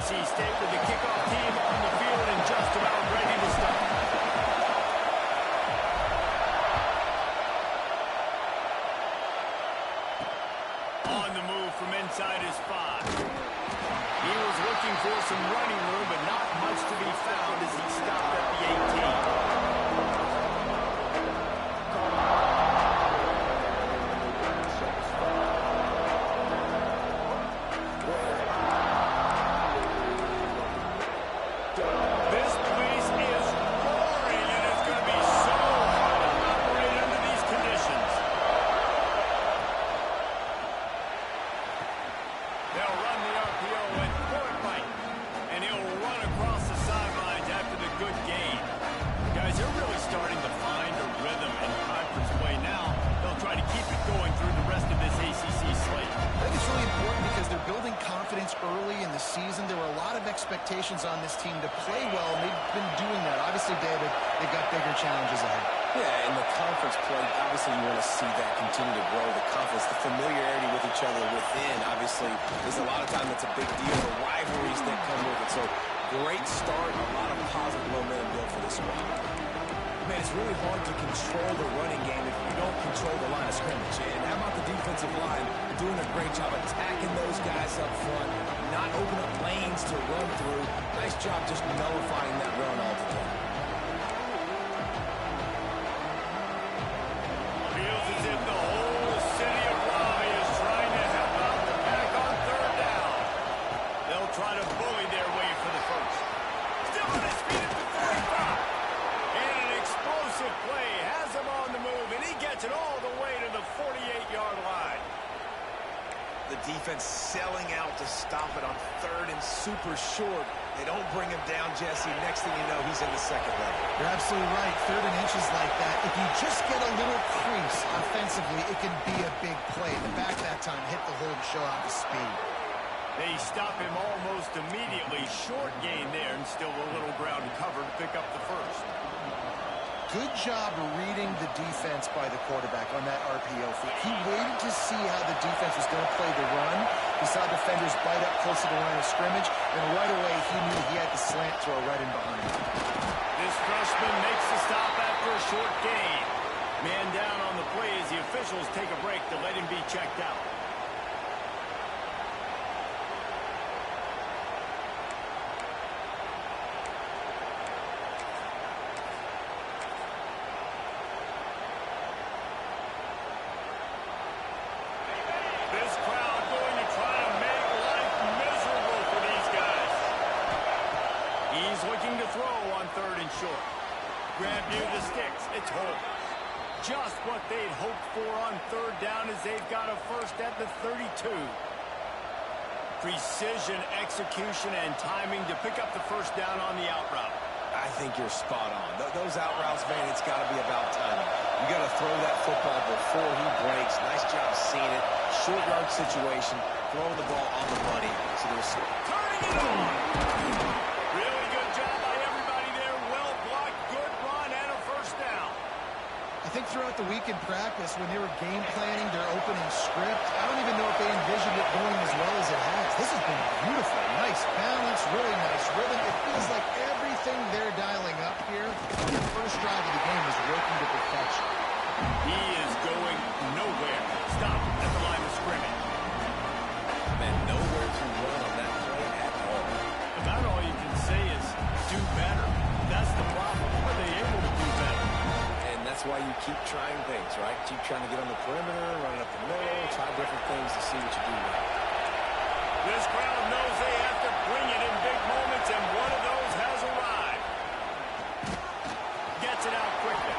NC State with the kickoff team on the field and just about ready to start. On the move from inside his 5. He was looking for some running room, but not much to be found as he stopped at the 18. Expectations on this team to play well, and they've been doing that. Obviously, David, they've got bigger challenges ahead. Yeah, in the conference play, obviously you want to see that continue to grow, the confidence, the familiarity with each other within. Obviously, there's a lot of time that's a big deal, the rivalries that come with it. So, great start, a lot of positive momentum built for this squad. Man, it's really hard to control the running game if you don't control the line of scrimmage. And how about the defensive line doing a great job attacking those guys up front, not opening up lanes to run through. Nice job just nullifying that run altogether. Feels as if the whole city of Raleigh is trying to help out the pack on 3rd down. They'll try to bully their way for the first. Still on his feet at the 45. And an explosive play has him on the move, and he gets it all the way to the 48-yard line. The defense selling out to stop it on 3rd and super short. They don't bring him down, Jesse. Next thing you know, he's in the 2nd level. You're absolutely right. 3rd and inches like that. If you just get a little crease offensively, it can be a big play. The back that time hit the hole to show off the speed. They stop him almost immediately. Short gain there, and still a little ground cover to pick up the first. Good job reading the defense by the quarterback on that RPO feed. He waited to see how the defense was going to play the run. He saw defenders bite up close to the line of scrimmage, and right away he knew he had the slant throw right in behind him. This freshman makes the stop after a short gain. Man down on the play as the officials take a break to let him be checked out. Looking to throw on 3rd and short. Grab near the sticks. It's home. Just what they'd hoped for on 3rd down as they've got a first at the 32. Precision, execution, and timing to pick up the first down on the out route. I think you're spot on. Those out routes, man, it's got to be about timing. You got to throw that football before he breaks. Nice job seeing it. Short yard situation, throwing the ball on the money. So there's turning it on. Really good job by everybody there. Well blocked, good run, and a first down. I think throughout the week in practice, when they were game planning their opening script, I don't even know if they envisioned it going as well as it has. This has been beautiful. Nice balance, really nice rhythm. It feels like everything they're dialing up here on the first drive of the game is working to perfection. He is going nowhere. Stop at the line of scrimmage. Man, nowhere to run on that play at all. About all you can say is do better. That's the problem. Are they able to do better? And that's why you keep trying things, right? Keep trying to get on the perimeter, run up the middle, try different things to see what you do right. This crowd knows they have to bring it in big moments, and one of those has arrived. Gets it out quickly.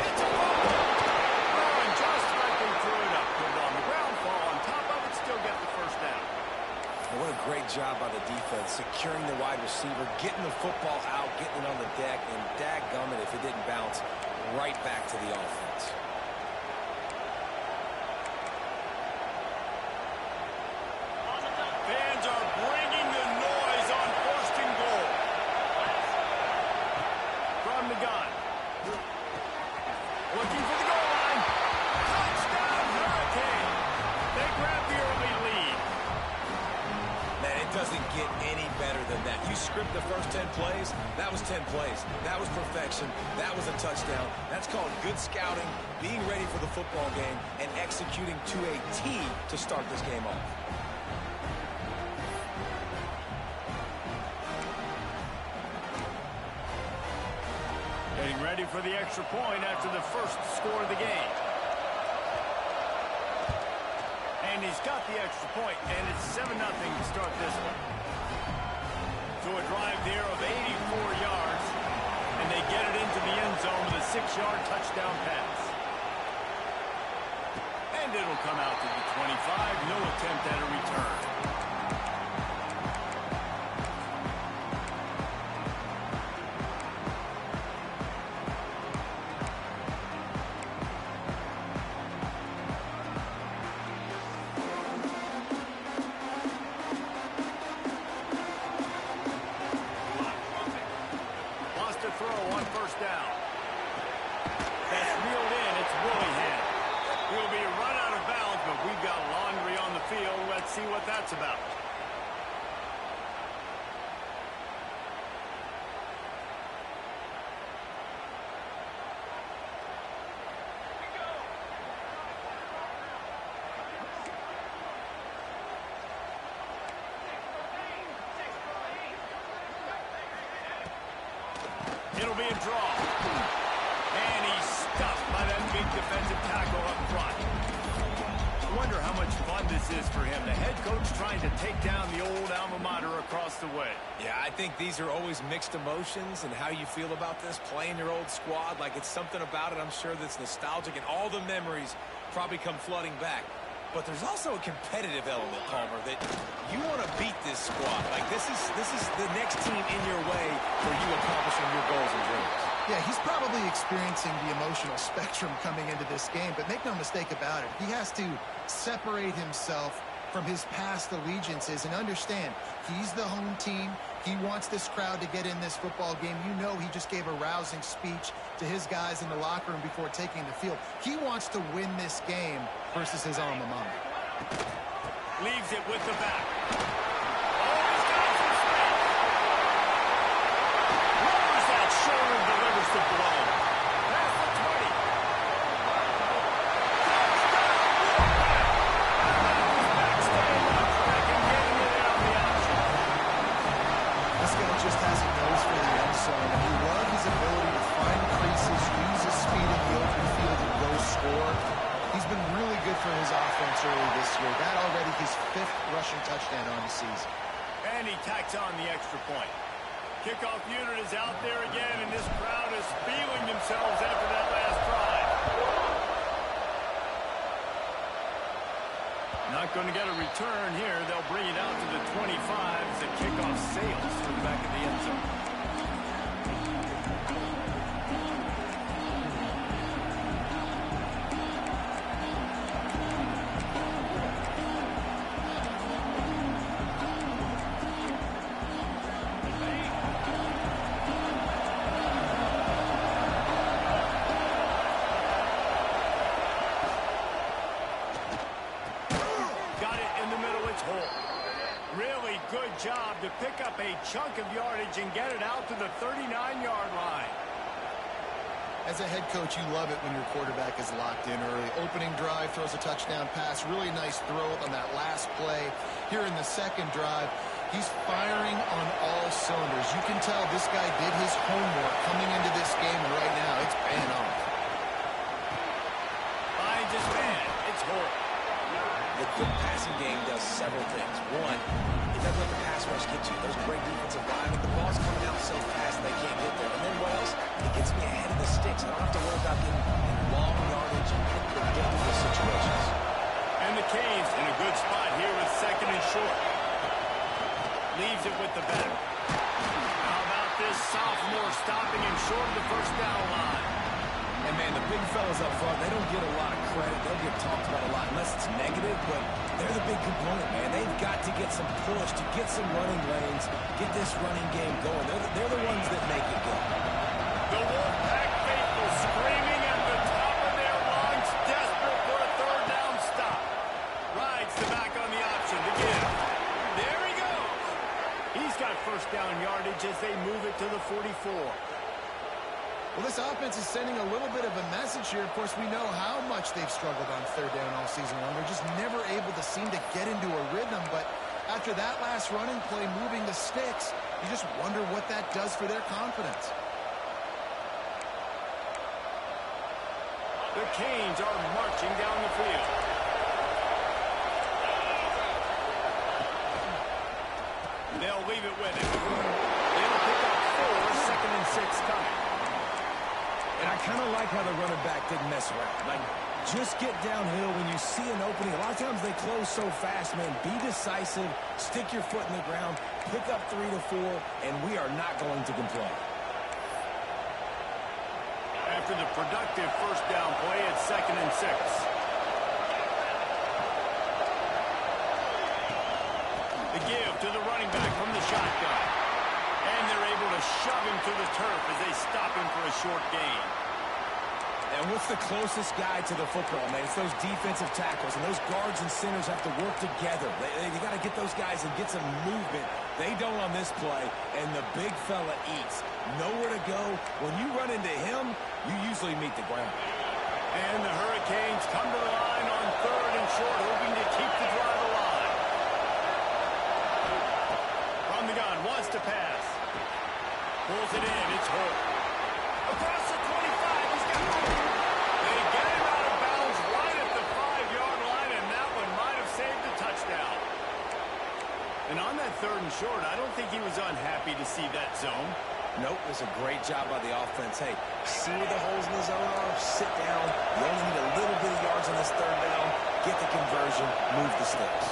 It's a ball. Oh, and just like they threw it up. Put it on the ground, fall on top of it, still get the first down. And what a great job by the defense, securing the wide receiver, getting the football out, getting it on the deck, and dadgummit if it didn't bounce right back to the offense. Fans are bringing the noise on 1st and goal. From the gun. Looking for the goal line. Touchdown, Hurricane. They grab the early lead. Man, it doesn't doesn't get any better than that. You script the first 10 plays, that was 10 plays. That was perfection. That was a touchdown. That's called good scouting, being ready for the football game, and executing to a T to start this game off. Getting ready for the extra point after the first score of the game. And he's got the extra point, and it's 7-0 to start this one. So a drive there of 84 yards, and they get it into the end zone with a 6-yard touchdown pass. And it'll come out to the 25, no attempt at a return. See what that's about. It'll be a draw. And he's stuffed by that big defensive tackle up front. Wonder how much fun this is for him. The head coach trying to take down the old alma mater across the way. Yeah, I think these are always mixed emotions and how you feel about this, playing your old squad. Like, it's something about it, I'm sure, that's nostalgic, and all the memories probably come flooding back. But there's also a competitive element, Palmer, that you want to beat this squad. Like, this is the next team in your way for you accomplishing your goals and dreams. Yeah, he's probably experiencing the emotional spectrum coming into this game, but make no mistake about it. He has to separate himself from his past allegiances and understand he's the home team. He wants this crowd to get in this football game. You know, he just gave a rousing speech to his guys in the locker room before taking the field. He wants to win this game versus his alma mater. Leaves it with the back. Shoulder delivers the blow. Past the 20. This guy just has a nose for the end zone, and you love his ability to find creases, use his speed in the open field, and go score. He's been really good for his offense early this year. That already his 5th rushing touchdown on the season. And he tacks on the extra point. Kickoff unit is out there again, and this crowd is feeling themselves after that last drive. Not going to get a return here. They'll bring it out to the 25 as the kickoff sails through the back of the end zone. Really good job to pick up a chunk of yardage and get it out to the 39-yard line. As a head coach, you love it when your quarterback is locked in early. Opening drive, throws a touchdown pass. Really nice throw on that last play. Here in the second drive, he's firing on all cylinders. You can tell this guy did his homework coming into this game, and right now it's paying off. Finds his man. It's Holt. The quick passing game does several things. One, it doesn't let the pass rush get you. There's great defensive linemen. The ball's coming out so fast they can't get there. And then what else? It gets me ahead of the sticks. I don't have to worry about getting in long yardage and predictable situations. And the Canes in a good spot here with second and short. Leaves it with the back. How about this sophomore stopping him short of the first down line? And, man, the big fellas up front, they don't get a lot of credit. They'll get talked about a lot unless it's negative, but they're the big component, man. They've got to get some push, to get some running lanes, get this running game going. They're the ones that make it go. The Wolfpack faithful screaming at the top of their lungs, desperate for a third down stop. Rides the back on the option to give. There he goes. He's got first down yardage as they move it to the 44. Well, this offense is sending a little bit of a message here. Of course, we know how much they've struggled on third down all season long. They're just never able to seem to get into a rhythm. But after that last running play moving the sticks, you just wonder what that does for their confidence. The Canes are marching down the field. They'll leave it with him. They'll pick up 4, 2nd and 6 coming. And I kind of like how the running back didn't mess around. Like, just get downhill when you see an opening. A lot of times they close so fast, man. Be decisive, stick your foot in the ground, pick up 3 to 4, and we are not going to complain. After the productive first down play, it's 2nd and 6. The give to the running back from the shotgun. And they're able to shove him to the turf as they stop him for a short gain. And what's the closest guy to the football, man? It's those defensive tackles, and those guards and centers have to work together. They got to get those guys and get some movement. They don't on this play, and the big fella eats. Nowhere to go. When you run into him, you usually meet the ground. And the Hurricanes come to the line on 3rd and short, hoping to keep the drive alive. From the gun, wants to pass. Pulls it in, it's Holt. Across the 25, he's got it. They get him out of bounds right at the 5-yard line, and that one might have saved the touchdown. And on that 3rd and short, I don't think he was unhappy to see that zone. Nope, it was a great job by the offense. Hey, see where the holes in the zone are, sit down. You only need a little bit of yards on this 3rd down. Get the conversion, move the sticks.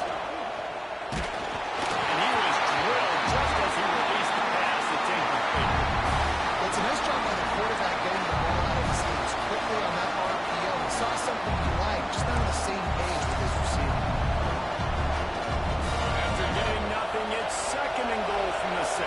And he was drilled just as he released the pass. It's incomplete. It's a nice job by the quarterback getting the ball out of his hands quickly on that RPO. He saw something he liked, just not on the same page with his receiver. After getting nothing, it's 2nd and goal from the 6.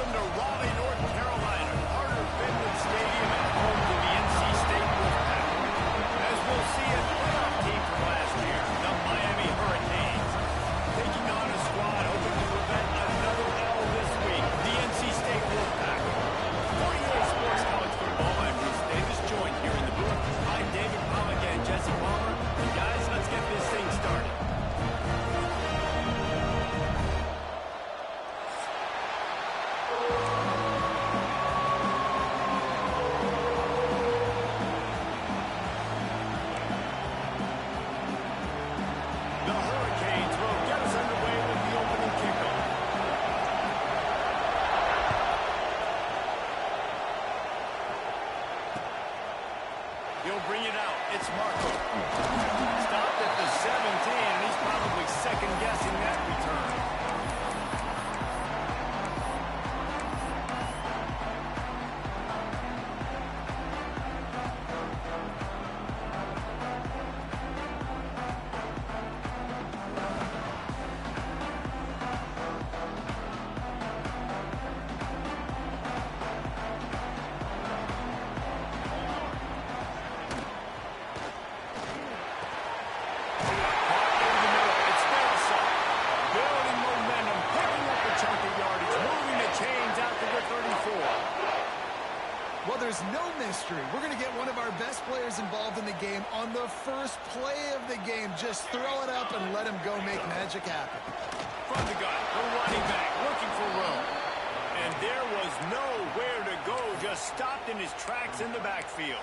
Welcome to Raleigh, North Carolina, Carter Finley Stadium at home to the NC State Wolfpack. As we'll see, a playoff team from last year, the Miami Hurricanes. Taking on a squad hoping to prevent another L this week, the NC State Wolfpack. 48 Sports College Football, I'm Bruce Davis, joined here in the booth by David Pollack and Jesse Palmer. And guys, let's get this thing started. The Hurricanes will get us underway with the opening kickoff. He'll bring it out. It's Marco. Stopped at the 17, and he's probably second-guessing that return. It's Nelson. Building momentum, picking up a chunk of yardage, moving the chains out to the 34. Well, there's no mystery. We're going to get one of our best players involved in the game on the first play of the game. Just throw it up and let him go make magic happen. From the gun, the running back looking for room. And there was nowhere to go, just stopped in his tracks in the backfield.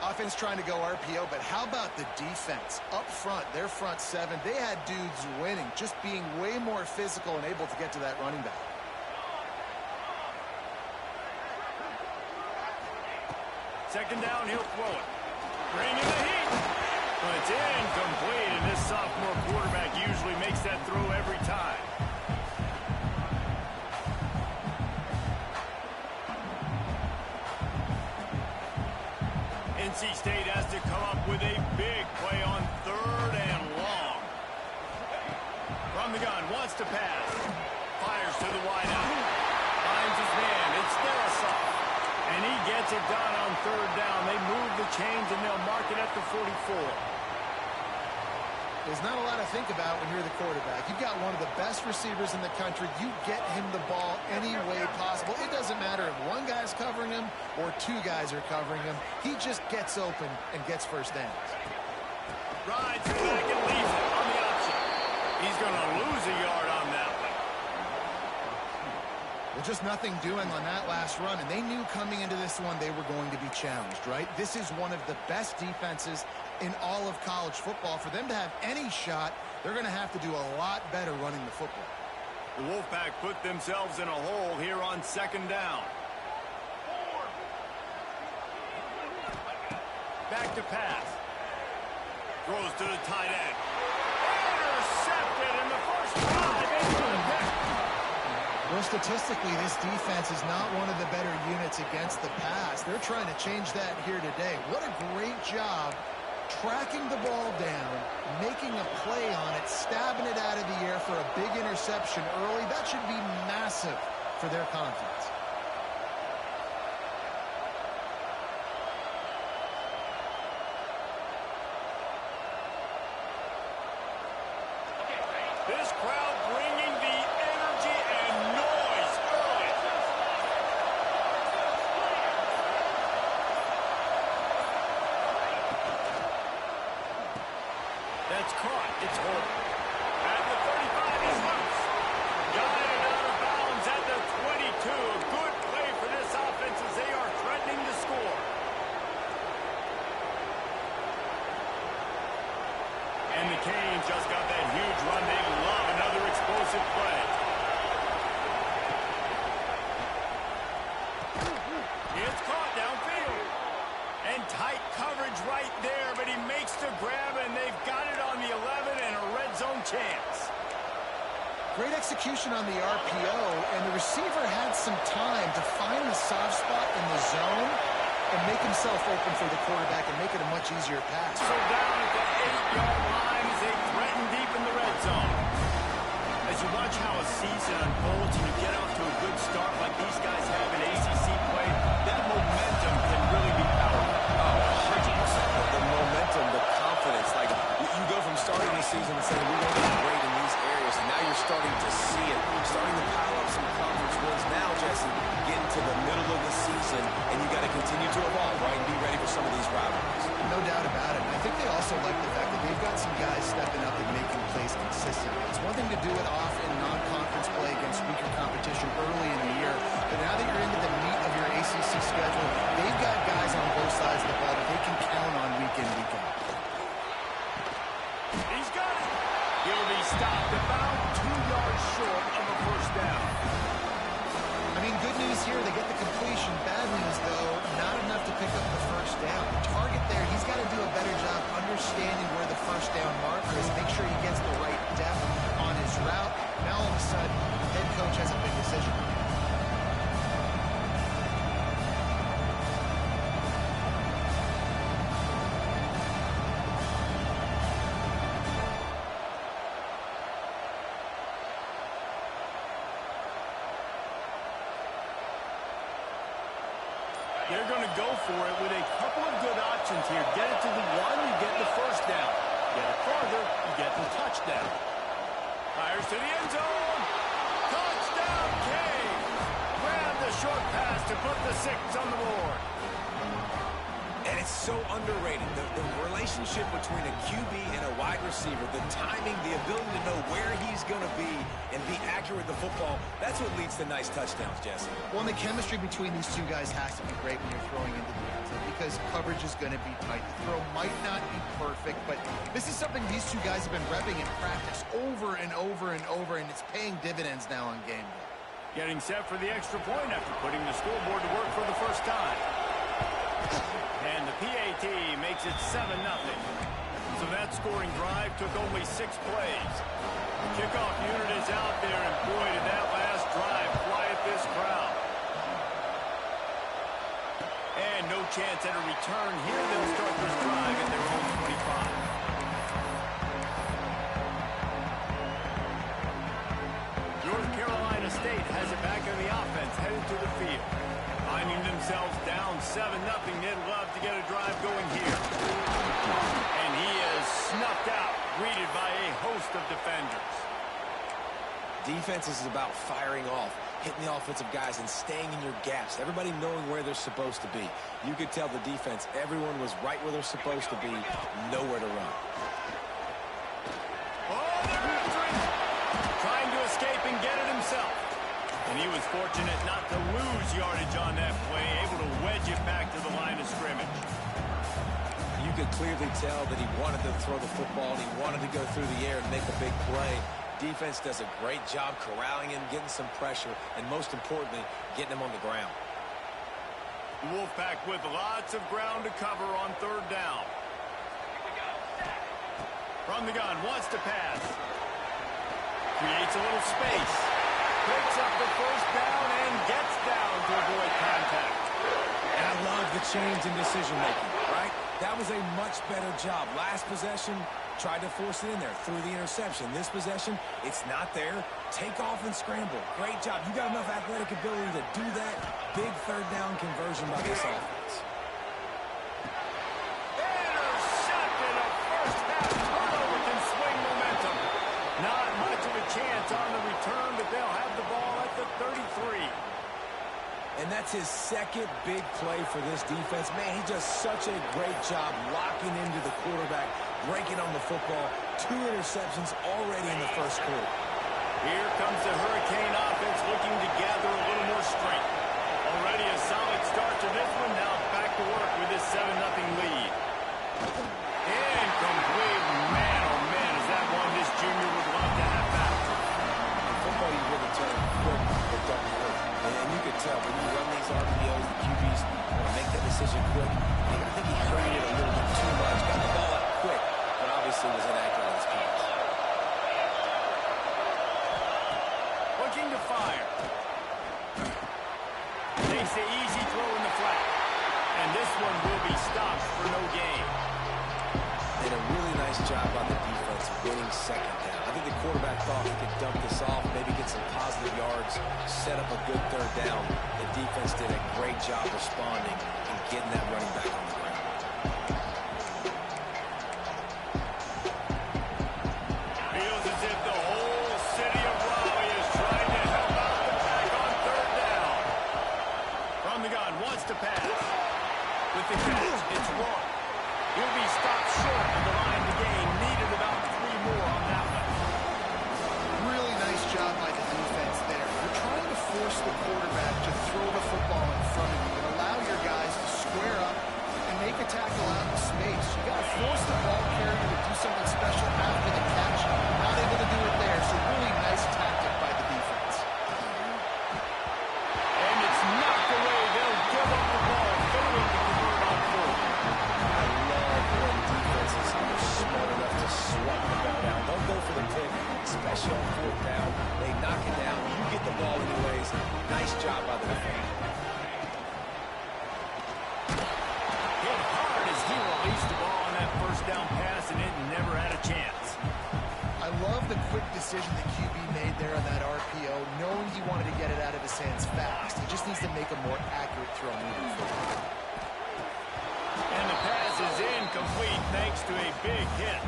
Offense trying to go RPO, but how about the defense? Up front, their front seven, they had dudes winning, just being way more physical and able to get to that running back. Second down, he'll throw it. Bring in the heat. But it's incomplete, and this sophomore quarterback usually makes that throw every time. NC State has to come up with a big play on third and long. From the gun, wants to pass. Fires to the wideout. Finds his man. It's Nelson. And he gets it done on third down. They move the chains, and they'll mark it at the 44. There's not a lot to think about when you're the quarterback. You've got one of the best receivers in the country. You get him the ball any way possible. It doesn't matter if one guy's covering him or two guys are covering him. He just gets open and gets first downs. Rides it back and leaves it on the option. He's going to lose a yard on that one. Well, just nothing doing on that last run, and they knew coming into this one they were going to be challenged, right? This is one of the best defenses in all of college football. For them to have any shot, they're going to have to do a lot better running the football. The Wolfpack put themselves in a hole here on second down. Back to pass. Throws to the tight end. Intercepted in the first drive into the pick. Well, statistically, this defense is not one of the better units against the pass. They're trying to change that here today. What a great job tracking the ball down, making a play on it, stabbing it out of the air for a big interception early. That should be massive for their confidence. This crowd bringing the energy and noise early. That's caught. It's Horton. At the 35, he's loose. Guided out of bounds at the 22. A good play for this offense as they are threatening to score. And the Canes just got that huge run. They love another explosive play. It's caught downfield. And tight coverage right there, but he makes the grab, and they've got it on the 11 and a red zone chance. Great execution on the RPO, and the receiver had some time to find the soft spot in the zone and make himself open for the quarterback and make it a much easier pass. So down at the 8-yard line as they threaten deep in the red zone. As you watch how a season unfolds and you get off to a good consistent. It's one thing to do it off in non-conference play against weaker competition early in the year, but now that you're into the meat of your ACC schedule, they've got guys on both sides of the ball that they can count on week in, week out. He's got it. He'll be stopped about 2 yards short of a first down. I mean, good news here, they get the completion. Bad news, though, not enough to pick up the first down. Target there, he's got to do a better job understanding where the first down marker is, make sure he gets the right depth on his route. Now, all of a sudden, the head coach has a big decision to make. They're going to go for it with a couple of good options here. Get it to the one, you get the first down. Get it farther, you get the touchdown. Fires to the end zone. Touchdown, King. Grab the short pass to put the 6 on the board. And it's so underrated. The relationship between a QB and a wide receiver, the timing, the ability to know where he's going to be and be accurate with the football, that's what leads to nice touchdowns, Jesse. Well, and the chemistry between these two guys has to be great when you're throwing into the end zone because coverage is going to be tight. The throw might not be perfect, but this is something these two guys have been repping in practice over and over and over, and it's paying dividends now on game day. Getting set for the extra point after putting the scoreboard to work for the first time. And the PAT makes it 7-0. So that scoring drive took only 6 plays. The kickoff unit is out there, and boy, did that last drive quiet this crowd. And no chance at a return here. They'll start this drive at their own 25. North Carolina State has it back in the offense, headed to the field. Finding themselves down 7-0, they'd love to get a drive going here. And he is snuffed out, greeted by a host of defenders. Defense is about firing off, hitting the offensive guys and staying in your gaps, everybody knowing where they're supposed to be. You could tell the defense, everyone was right where they're supposed to be, nowhere to run. Oh, they're entering. Trying to escape and get it himself. And he was fortunate not to lose yardage on that play, able to wedge it back to the line of scrimmage. You could clearly tell that he wanted to throw the football, and he wanted to go through the air and make a big play. Defense does a great job corralling him, getting some pressure, and most importantly, getting him on the ground. Wolfpack with lots of ground to cover on 3rd down. From the gun, wants to pass. Creates a little space. Picks up the first down and gets down to avoid contact. And I love the change in decision-making, right? That was a much better job. Last possession, tried to force it in there, threw the interception. This possession, it's not there. Take off and scramble. Great job. You got enough athletic ability to do that. Big 3rd down conversion by this offense. Intercepted. A first half turnover can swing momentum. Not much of a chance on the return, but they'll have the ball at the 33. And that's his 2nd big play for this defense. Man, he does such a great job locking into the quarterback, breaking on the football. 2 interceptions already in the 1st quarter. Here comes the Hurricane offense looking to gather a little more strength. Already a solid start to this one. Now back to work with this 7-0 lead. Incomplete. Man, oh man, is that one this junior would love to have back. In football, you really turn quick or don't hurt. And you can tell when you run these RPOs, the QBs want to make that decision quick. I think he hurried it a little bit too much. Got the ball out quick, but obviously was inaccurate on his pass. Looking to fire. Takes the easy throw in the flat. And this one will be stopped for no gain. Did a really nice job on the defense winning 2nd down. I think the quarterback thought he could dump this off, maybe get some positive yards, set up a good 3rd down. The defense did a great job responding and getting that running back on the ground. Feels as if the whole city of Raleigh is trying to help out the pack on 3rd down. From the gun, wants to pass. With the catch, it's wrong. He'll be stopped short of the line to gain. Needed about 3 more on that one. quarterback to throw the football in front of you and allow your guys to square up and make a tackle out in space. You got to force the ball carrier to do something special after the catch. Not able to do it there, so really nice tactic by the defense. And it's knocked away. They'll give up the ball, failing to convert on fourth. I love when defenses are smart enough to swat the ball down. Don't go for the pick, especially on fourth down. They knock it down. You get the ball anyways. Nice job by the defender. Hit hard as he released the ball on that first down pass, and it never had a chance. I love the quick decision that QB made there on that RPO, knowing he wanted to get it out of his hands fast. He just needs to make a more accurate throw moving forward. And the pass is incomplete thanks to a big hit.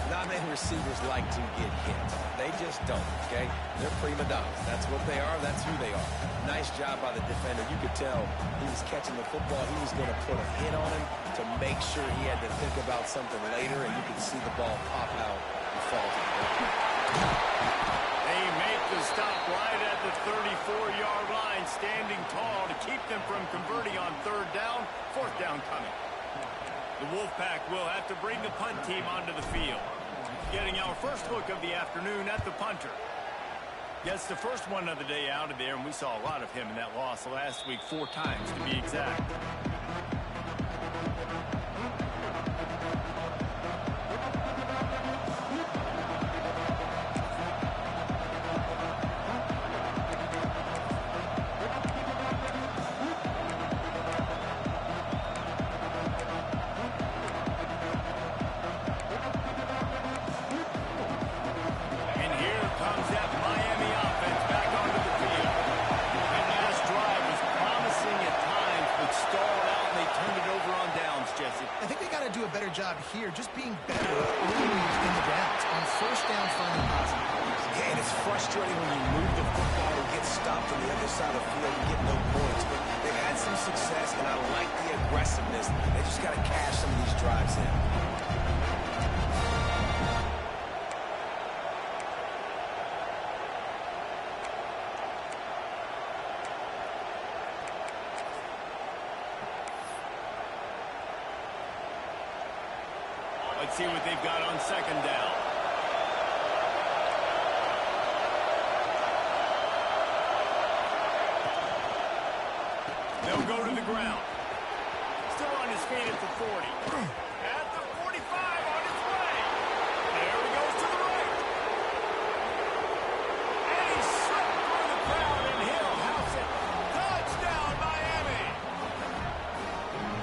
Not many receivers like to get hit. They just don't, okay? They're prima donnas. That's what they are. That's who they are. Nice job by the defender. You could tell he was catching the football. He was going to put a hit on him to make sure he had to think about something later, and you could see the ball pop out and fall to the ground. They make the stop right at the 34-yard line, standing tall to keep them from converting on third down. Fourth down coming. The Wolfpack will have to bring the punt team onto the field. Getting our first look of the afternoon at the punter. Gets the first one of the day out of there, and we saw a lot of him in that loss last week, 4 times to be exact. Job here, just being better early in the downs on first down, finding positive plays. Yeah, and it's frustrating when you move the football and get stopped on the other side of the field and get no points. But they've had some success, and I like the aggressiveness. They just got to cash some of these drives in. Let's see what they've got on second down. They'll go to the ground. Still on his feet at the 40. At the 45, on his way. There he goes to the right. And he slipped through the crowd, and he'll house it. Touchdown, Miami.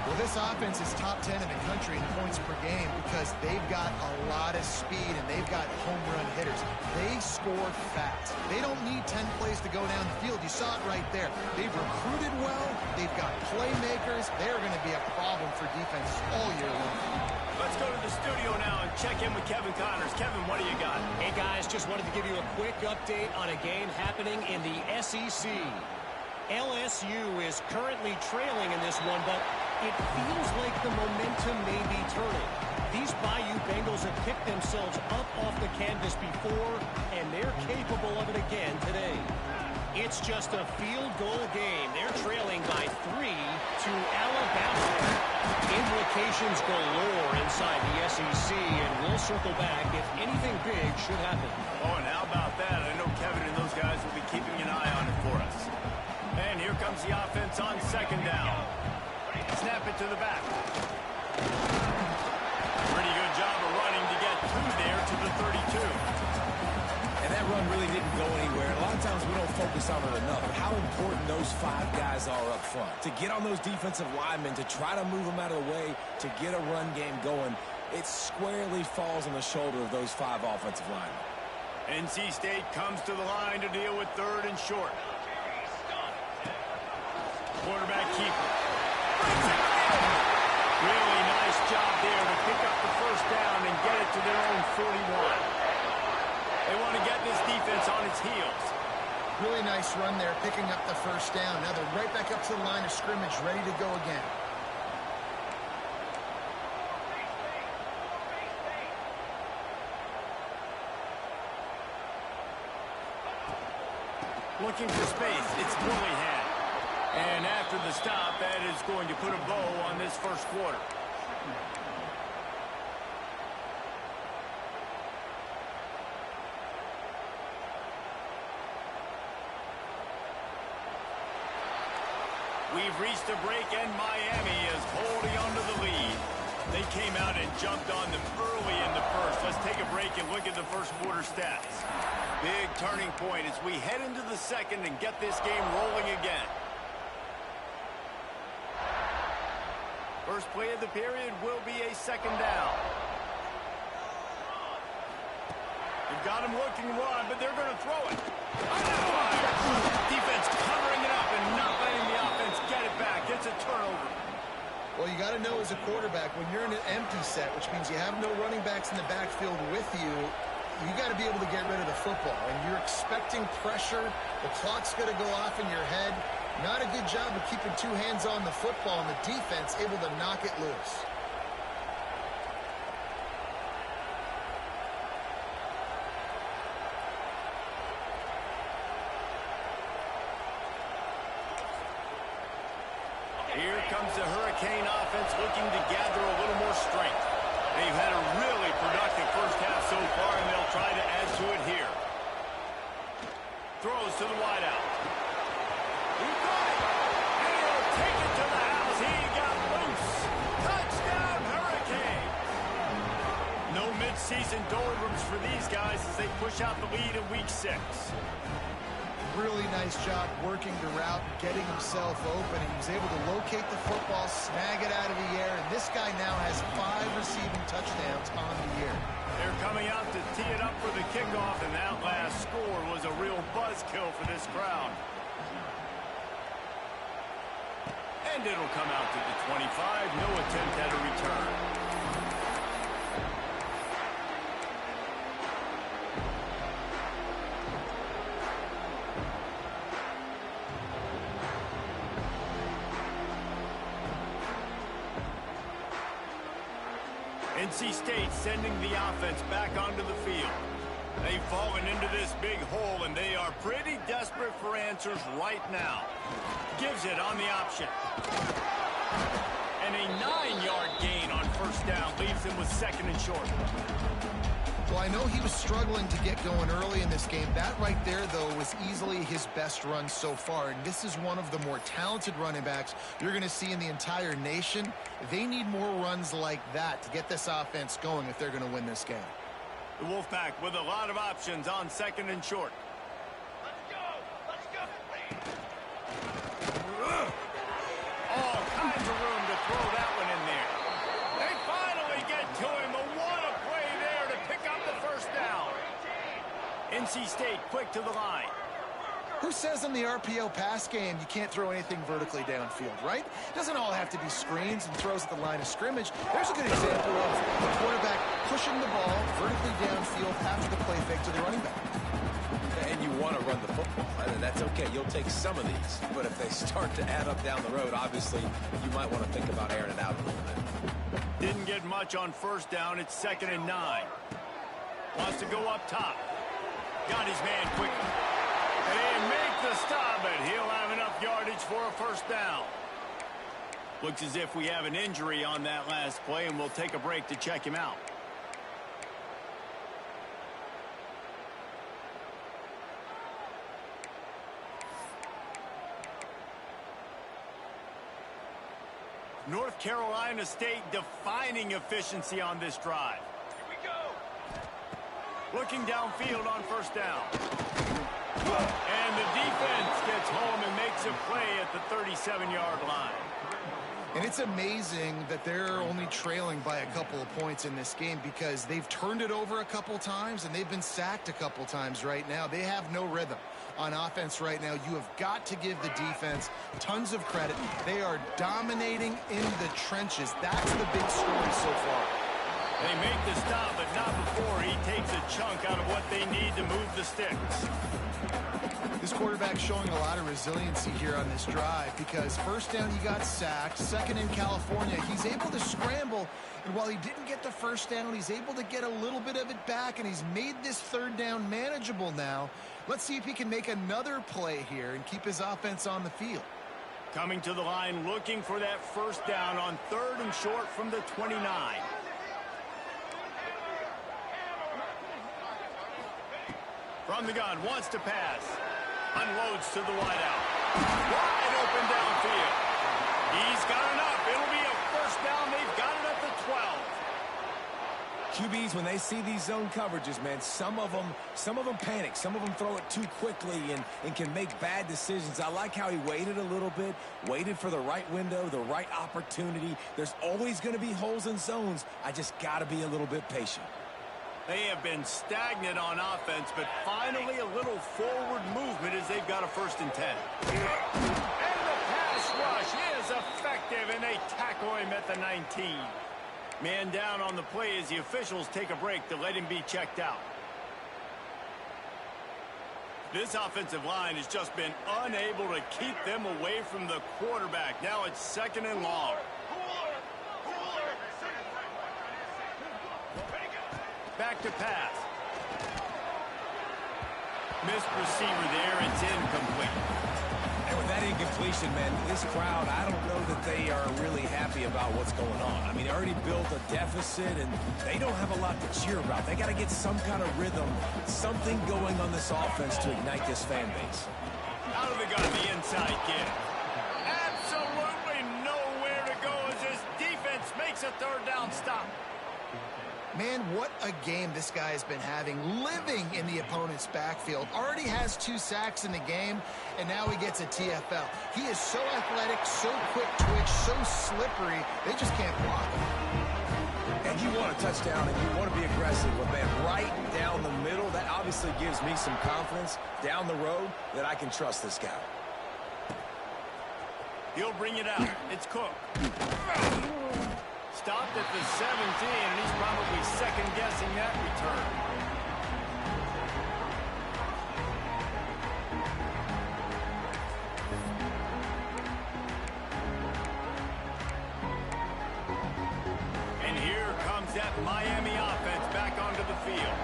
Well, this offense is top 10 in the country in points per game because they've got a lot of speed and they've got home run hitters. They score fast. They don't need 10 plays to go down the field. You saw it right there. They've recruited well. They've got playmakers. They're going to be a problem for defenses all year long. Let's go to the studio now and check in with Kevin Connors. Kevin, what do you got? Hey, guys, just wanted to give you a quick update on a game happening in the SEC. LSU is currently trailing in this one, but it feels like the momentum may be turning. These Bayou Bengals have picked themselves up off the canvas before, and they're capable of it again today. It's just a field goal game. They're trailing by 3 to Alabama. Implications galore inside the SEC, and we'll circle back if anything big should happen. Oh, and how about that? I know Kevin and those guys will be keeping an eye on it for us. And here comes the offense on second down. Snap it to the back. Pretty good job of running to get through there to the 32. And that run really didn't go anywhere. A lot of times we don't focus on it enough, but how important those 5 guys are up front. To get on those defensive linemen, to try to move them out of the way, to get a run game going, it squarely falls on the shoulder of those 5 offensive linemen. NC State comes to the line to deal with third and short. Quarterback keeper. Really nice job there to pick up the first down and get it to their own 41. They want to get this defense on its heels. Really nice run there, picking up the first down. Now they're right back up to the line of scrimmage, ready to go again. Looking for space. It's Willingham. And after the stop, that is going to put a bow on this first quarter. We've reached a break, and Miami is holding on to the lead. They came out and jumped on them early in the first. Let's take a break and look at the first quarter stats. Big turning point as we head into the second and get this game rolling again. First play of the period will be a second down. You've got them looking wide, but they're going to throw it. Defense covering it up and not letting the offense get it back. It's a turnover. Well, you got to know as a quarterback, when you're in an empty set, which means you have no running backs in the backfield with you, you got to be able to get rid of the football. And you're expecting pressure. The clock's going to go off in your head. Not a good job of keeping two hands on the football, and the defense able to knock it loose. Here comes the Hurricane offense looking to gather a little more strength. They've had a really productive first half so far, and they'll try to add to it here. Throws to the wideout. He got it! And he'll take it to the house. He got loose. Touchdown, Hurricane! No mid-season doldrums for these guys as they push out the lead in Week 6. Really nice job working the route, getting himself open. He was able to locate the football, snag it out of the air, and this guy now has 5 receiving touchdowns on the year. They're coming out to tee it up for the kickoff, and that last score was a real buzzkill for this crowd. And it'll come out to the 25. No attempt at a return. NC State sending the offense back onto the field. They've fallen into this big hole, and they are pretty desperate for answers right now. Gives it on the option. And a 9-yard gain on first down leaves him with second and short. Well, I know he was struggling to get going early in this game. That right there, though, was easily his best run so far. And this is one of the more talented running backs you're going to see in the entire nation. They need more runs like that to get this offense going if they're going to win this game. The Wolfpack with a lot of options on second and short. Let's go! All kinds of room to throw that one in there. They finally get to him. What a play there to pick up the first down. NC State quick to the line. Who says in the RPO pass game you can't throw anything vertically downfield, right? Doesn't all have to be screens and throws at the line of scrimmage. There's a good example of the quarterback pushing the ball vertically downfield after the play fake to the running back. And you want to run the football, right? And that's okay. You'll take some of these. But if they start to add up down the road, obviously, you might want to think about airing it out a little bit. Didn't get much on first down. It's 2nd and 9. Wants to go up top. Got his man quickly. And they make the stop, but he'll have enough yardage for a first down. Looks as if we have an injury on that last play, and we'll take a break to check him out. North Carolina State defining efficiency on this drive. Here we go! Looking downfield on first down. And the defense gets home and makes a play at the 37-yard line. And it's amazing that they're only trailing by a couple of points in this game because they've turned it over a couple times and they've been sacked a couple times right now. They have no rhythm on offense right now. You have got to give the defense tons of credit. They are dominating in the trenches. That's the big story so far. They make the stop, but not before he takes a chunk out of what they need to move the sticks. This quarterback showing a lot of resiliency here on this drive because first down he got sacked, second in California, he's able to scramble, and while he didn't get the first down, he's able to get a little bit of it back, and he's made this third down manageable now. Let's see if he can make another play here and keep his offense on the field. Coming to the line, looking for that first down on 3rd and short from the 29. From the gun, wants to pass. Unloads to the wideout. Wide open downfield. He's got enough. It'll be a first down. They've got it at the 12. QBs, when they see these zone coverages, man, some of them panic. Some of them throw it too quickly and can make bad decisions. I like how he waited a little bit, waited for the right window, the right opportunity. There's always going to be holes in zones. I just got to be a little bit patient. They have been stagnant on offense, but finally a little forward movement as they've got a 1st and 10. And the pass rush is effective, and they tackle him at the 19. Man down on the play as the officials take a break to let him be checked out. This offensive line has just been unable to keep them away from the quarterback. Now it's 2nd and long. Back to pass. Missed receiver there. It's incomplete. And with that incompletion, man, this crowd, I don't know that they are really happy about what's going on. I mean, they already built a deficit, and they don't have a lot to cheer about. They got to get some kind of rhythm, something going on this offense to ignite this fan base. Out of the gun, the inside kid. Absolutely nowhere to go as this defense makes a 3rd down stop. Man, what a game this guy has been having, living in the opponent's backfield. Already has 2 sacks in the game, and now he gets a TFL. He is so athletic, so quick twitch, so slippery, they just can't block him. And you want a touchdown, and you want to be aggressive, but, man, right down the middle, that obviously gives me some confidence down the road that I can trust this guy. He'll bring it out. It's Cook. Stopped at the 17, and he's probably second-guessing that return. And here comes that Miami offense back onto the field.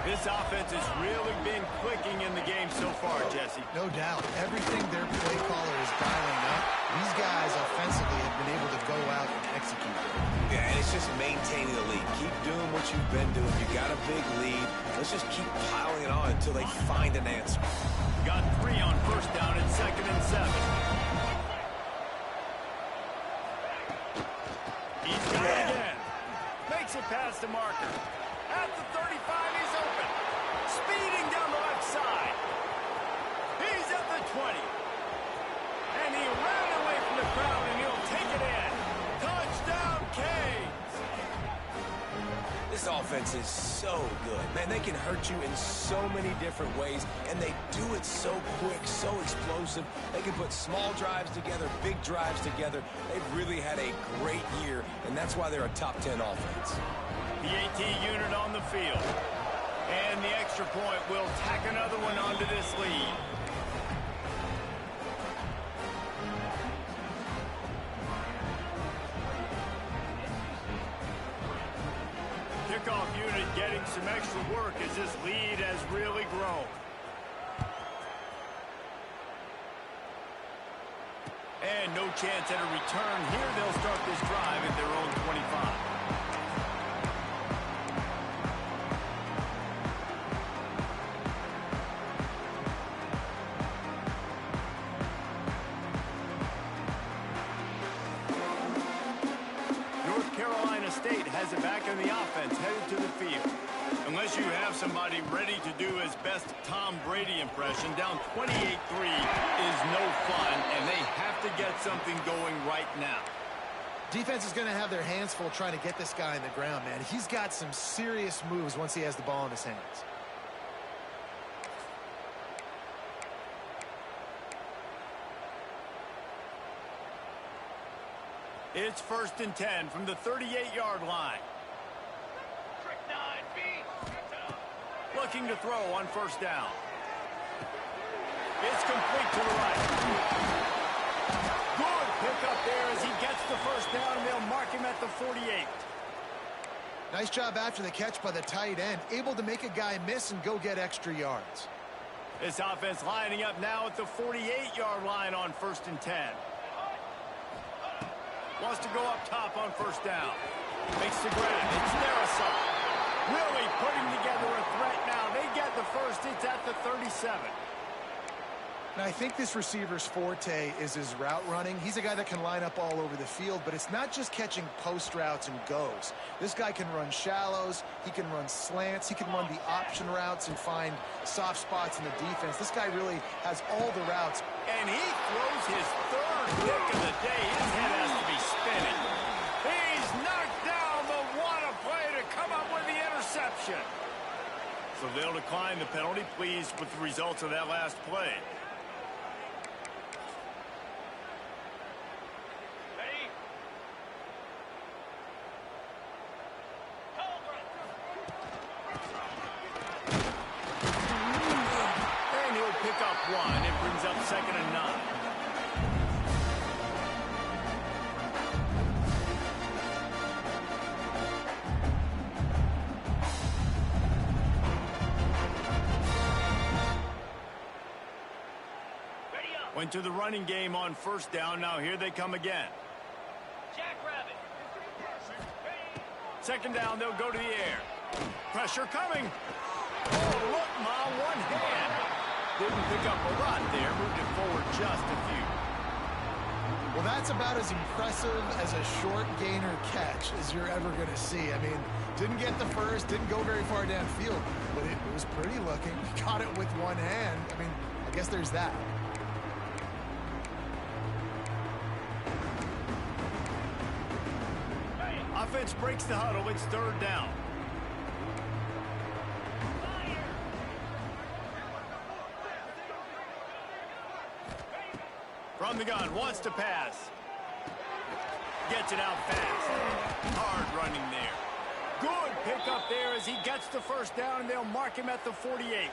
This offense has really been clicking in the game so far, Jesse. No doubt. Everything their play caller is dialing up, these guys offensively have been able to go out and execute. Yeah, and it's just maintaining the lead. Keep doing what you've been doing. You got a big lead. Let's just keep piling it on until they find an answer. Got 3 on first down at 2nd and 7. He's got it again. Makes it past the marker. At the 35, he's open. Speeding down the left side. He's at the 20. And he ran away from the crowd, and he'll take it in. Touchdown, Canes. This offense is so good. Man, they can hurt you in so many different ways, and they do it so quick, so explosive. They can put small drives together, big drives together. They've really had a great year, and that's why they're a top 10 offense. The AT unit on the field. And the extra point will tack another one onto this lead. Kickoff unit getting some extra work as this lead has really grown. And no chance at a return here. They'll start this drive at their own 25. State has it back in the offense, headed to the field. Unless you have somebody ready to do his best Tom Brady impression, down 28-3 is no fun, and they have to get something going right now. Defense is going to have their hands full trying to get this guy in the ground, man. He's got some serious moves once he has the ball in his hands. It's 1st and 10 from the 38-yard line. Looking to throw on first down. It's complete to the right. Good pickup there as he gets the first down, and they'll mark him at the 48. Nice job after the catch by the tight end, able to make a guy miss and go get extra yards. This offense lining up now at the 48-yard line on 1st and 10. Wants to go up top on 1st down. Makes the grab. It's Narasov. Really putting together a threat now. They get the first. It's at the 37. Now, I think this receiver's forte is his route running. He's a guy that can line up all over the field, but it's not just catching post routes and goes. This guy can run shallows, he can run slants, he can run the option routes and find soft spots in the defense. This guy really has all the routes. And he throws his 3rd pick of the day. His head has to be spinning. He's knocked down, but what a play to come up with the interception. So they'll decline the penalty, pleased with the results of that last play. Pick up 1. It brings up 2nd and 9. Went to the running game on 1st down. Now here they come again. Jackrabbit. 2nd down, they'll go to the air. Pressure coming. Oh, look, Ma, one hand. Didn't pick up a lot there, moved it forward just a few. Well, that's about as impressive as a short gainer catch as you're ever going to see. I mean, didn't get the first, didn't go very far downfield, but it was pretty looking. Got it with one hand. I mean, I guess there's that. Offense breaks the huddle. It's 3rd down. From the gun, wants to pass. Gets it out fast. Hard running there. Good pickup there as he gets the first down, and they'll mark him at the 48.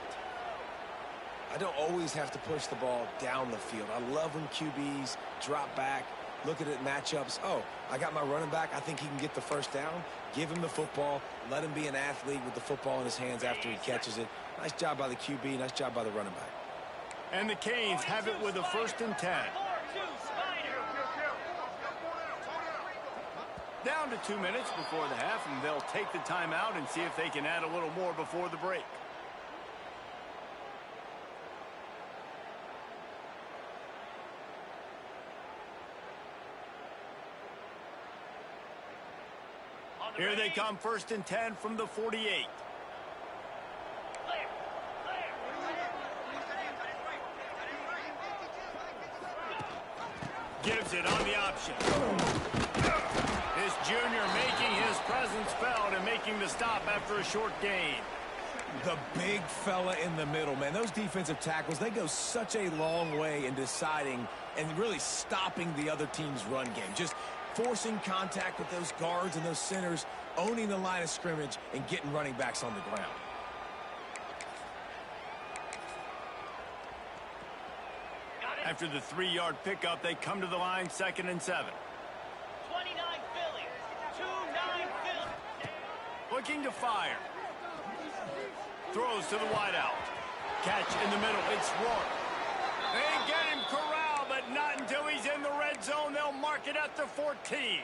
I don't always have to push the ball down the field. I love when QBs drop back, look at it matchups. Oh, I got my running back. I think he can get the first down. Give him the football. Let him be an athlete with the football in his hands after he catches it. Nice job by the QB. Nice job by the running back. And the Canes have it with a 1st and 10. Down to 2 minutes before the half, and they'll take the timeout and see if they can add a little more before the break. Here they come, 1st and 10 from the 48. Gives it on the option. This junior making his presence felt and making the stop after a short gain. The big fella in the middle, man. Those defensive tackles, they go such a long way in deciding and really stopping the other team's run game. Just forcing contact with those guards and those centers, owning the line of scrimmage, and getting running backs on the ground. After the 3-yard pickup, they come to the line, 2nd and 7. 29 Philly. 2-9 Philly. Looking to fire. Throws to the wideout. Catch in the middle. It's Rourke. They get him corralled, but not until he's in the red zone. They'll mark it at the 14.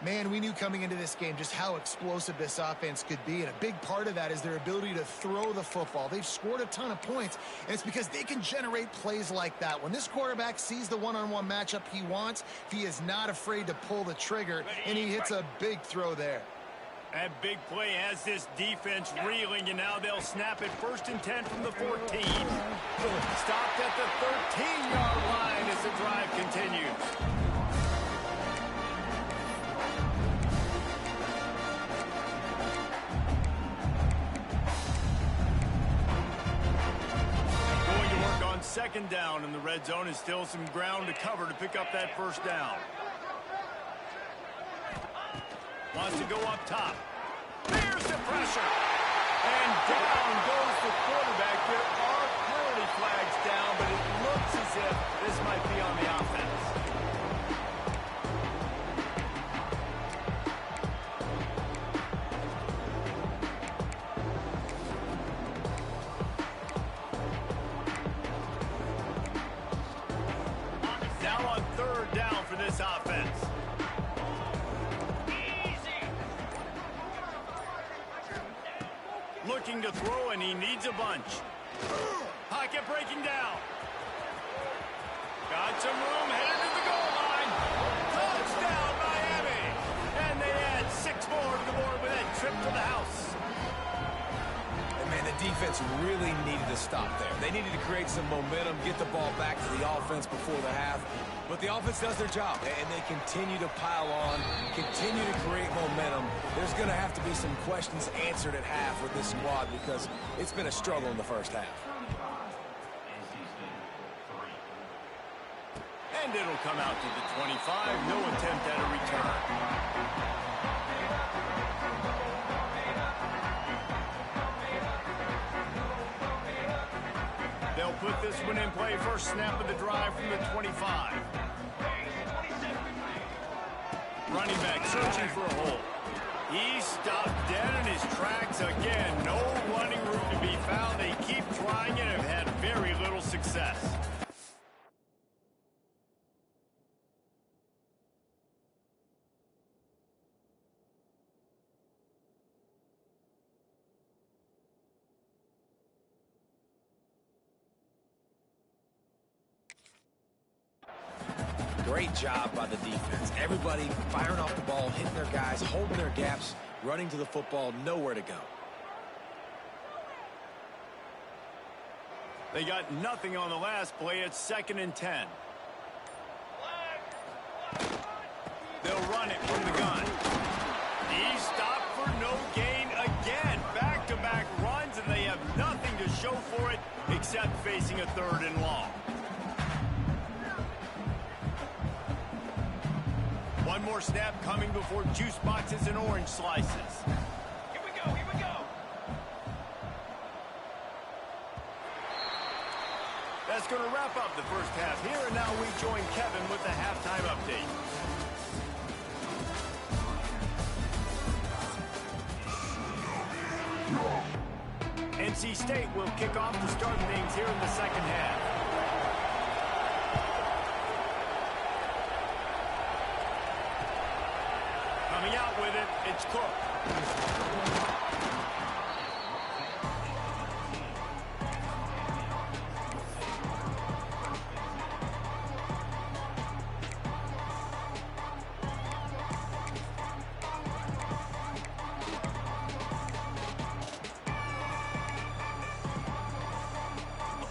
Man, we knew coming into this game just how explosive this offense could be, and a big part of that is their ability to throw the football. They've scored a ton of points, and it's because they can generate plays like that. When this quarterback sees the one-on-one matchup he wants, he is not afraid to pull the trigger, and he hits a big throw there. That big play has this defense reeling, and now they'll snap it 1st and 10 from the 14. Stopped at the 13-yard line as the drive continues. On 2nd down in the red zone is still some ground to cover to pick up that 1st down. Wants to go up top. There's the pressure. And down goes the quarterback. There are penalty flags this might be on the offense. Now on third down for this offense. Looking to throw, and he needs a bunch. Pocket breaking down. Got some room, headed to the goal line. Touchdown, Miami. And they add 6 more to the board with that trip to the house. And man, the defense really needed to stop there. They needed to create some momentum, get the ball back to the offense before the half. But the offense does their job, and they continue to pile on, continue to create momentum. There's going to have to be some questions answered at half with this squad because it's been a struggle in the first half. And it'll come out to the 25. No attempt at a return. They'll put this one in play. First snap of the drive from the 25. Running back searching for a hole. He stopped dead in his tracks again. No running room to be found. They keep trying it and have had very little success. Great job by the defense. Everybody firing off the ball, hitting their guys, holding their gaps, running to the football, nowhere to go. They got nothing on the last play. It's 2nd and 10. They'll run it from the gun. He stopped for no gain again. Back-to-back runs, and they have nothing to show for it except facing a 3rd and long. One more snap coming before juice boxes and orange slices. Here we go, here we go. That's going to wrap up the first half here, and now we join Kevin with the halftime update. NC State will kick off to start things here in the second half. Coming out with it, it's Cook.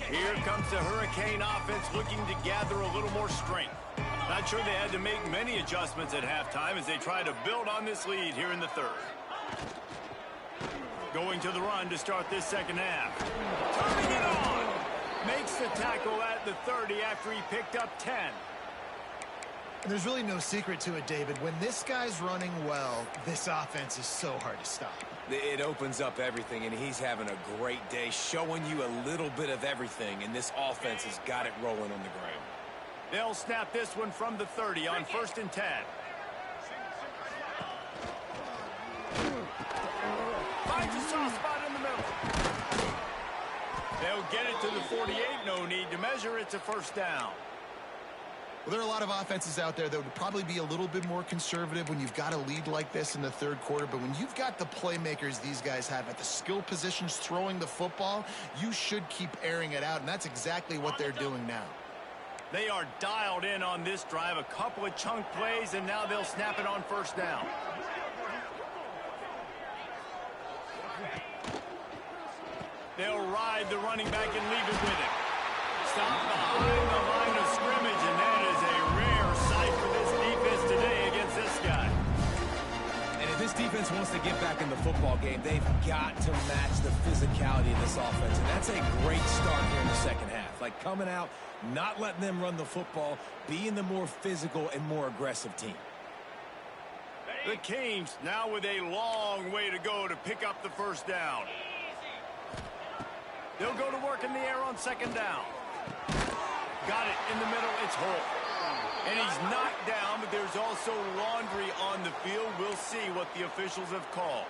Here comes the Hurricane offense looking to gather a little more strength. Not sure they had to make many adjustments at halftime as they try to build on this lead here in the 3rd. Going to the run to start this second half. Turning it on! Makes the tackle at the 30 after he picked up 10. And there's really no secret to it, David. When this guy's running well, this offense is so hard to stop. It opens up everything, and he's having a great day, showing you a little bit of everything, and this offense has got it rolling on the ground. They'll snap this one from the 30 on 1st and 10. Finds a soft spot in the middle. They'll get it to the 48. No need to measure. It's a 1st down. Well, there are a lot of offenses out there that would probably be a little bit more conservative when you've got a lead like this in the 3rd quarter. But when you've got the playmakers these guys have at the skill positions throwing the football, you should keep airing it out. And that's exactly what they're doing now. They are dialed in on this drive. A couple of chunk plays, and now they'll snap it on 1st down. They'll ride the running back and leave it with him. Stop behind the line of scrimmage, and that is a rare sight for this defense today against this guy. And if this defense wants to get back in the football game, they've got to match the physicality of this offense. And that's a great start here in the second half. Like coming out, not letting them run the football, being the more physical and more aggressive team. The Canes now with a long way to go to pick up the 1st down. They'll go to work in the air on 2nd down. got it in the middle. It's Holt. And he's knocked down, but there's also laundry on the field. We'll see what the officials have called.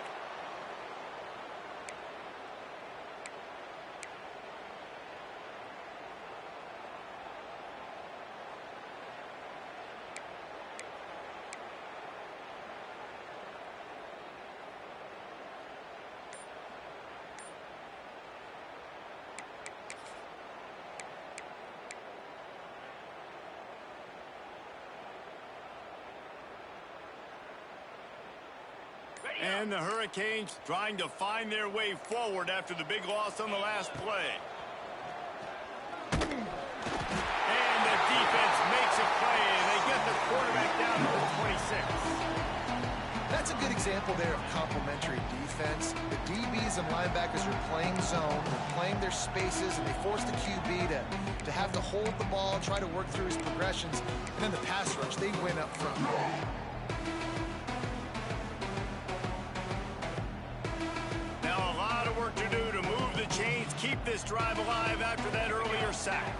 And the Hurricanes trying to find their way forward after the big loss on the last play. And the defense makes a play, and they get the quarterback down to the 26. That's a good example there of complementary defense. The DBs and linebackers are playing zone, they're playing their spaces, and they force the QB to have to hold the ball, try to work through his progressions, and then the pass rush, they win up front. To do to move the chains, keep this drive alive after that earlier sack.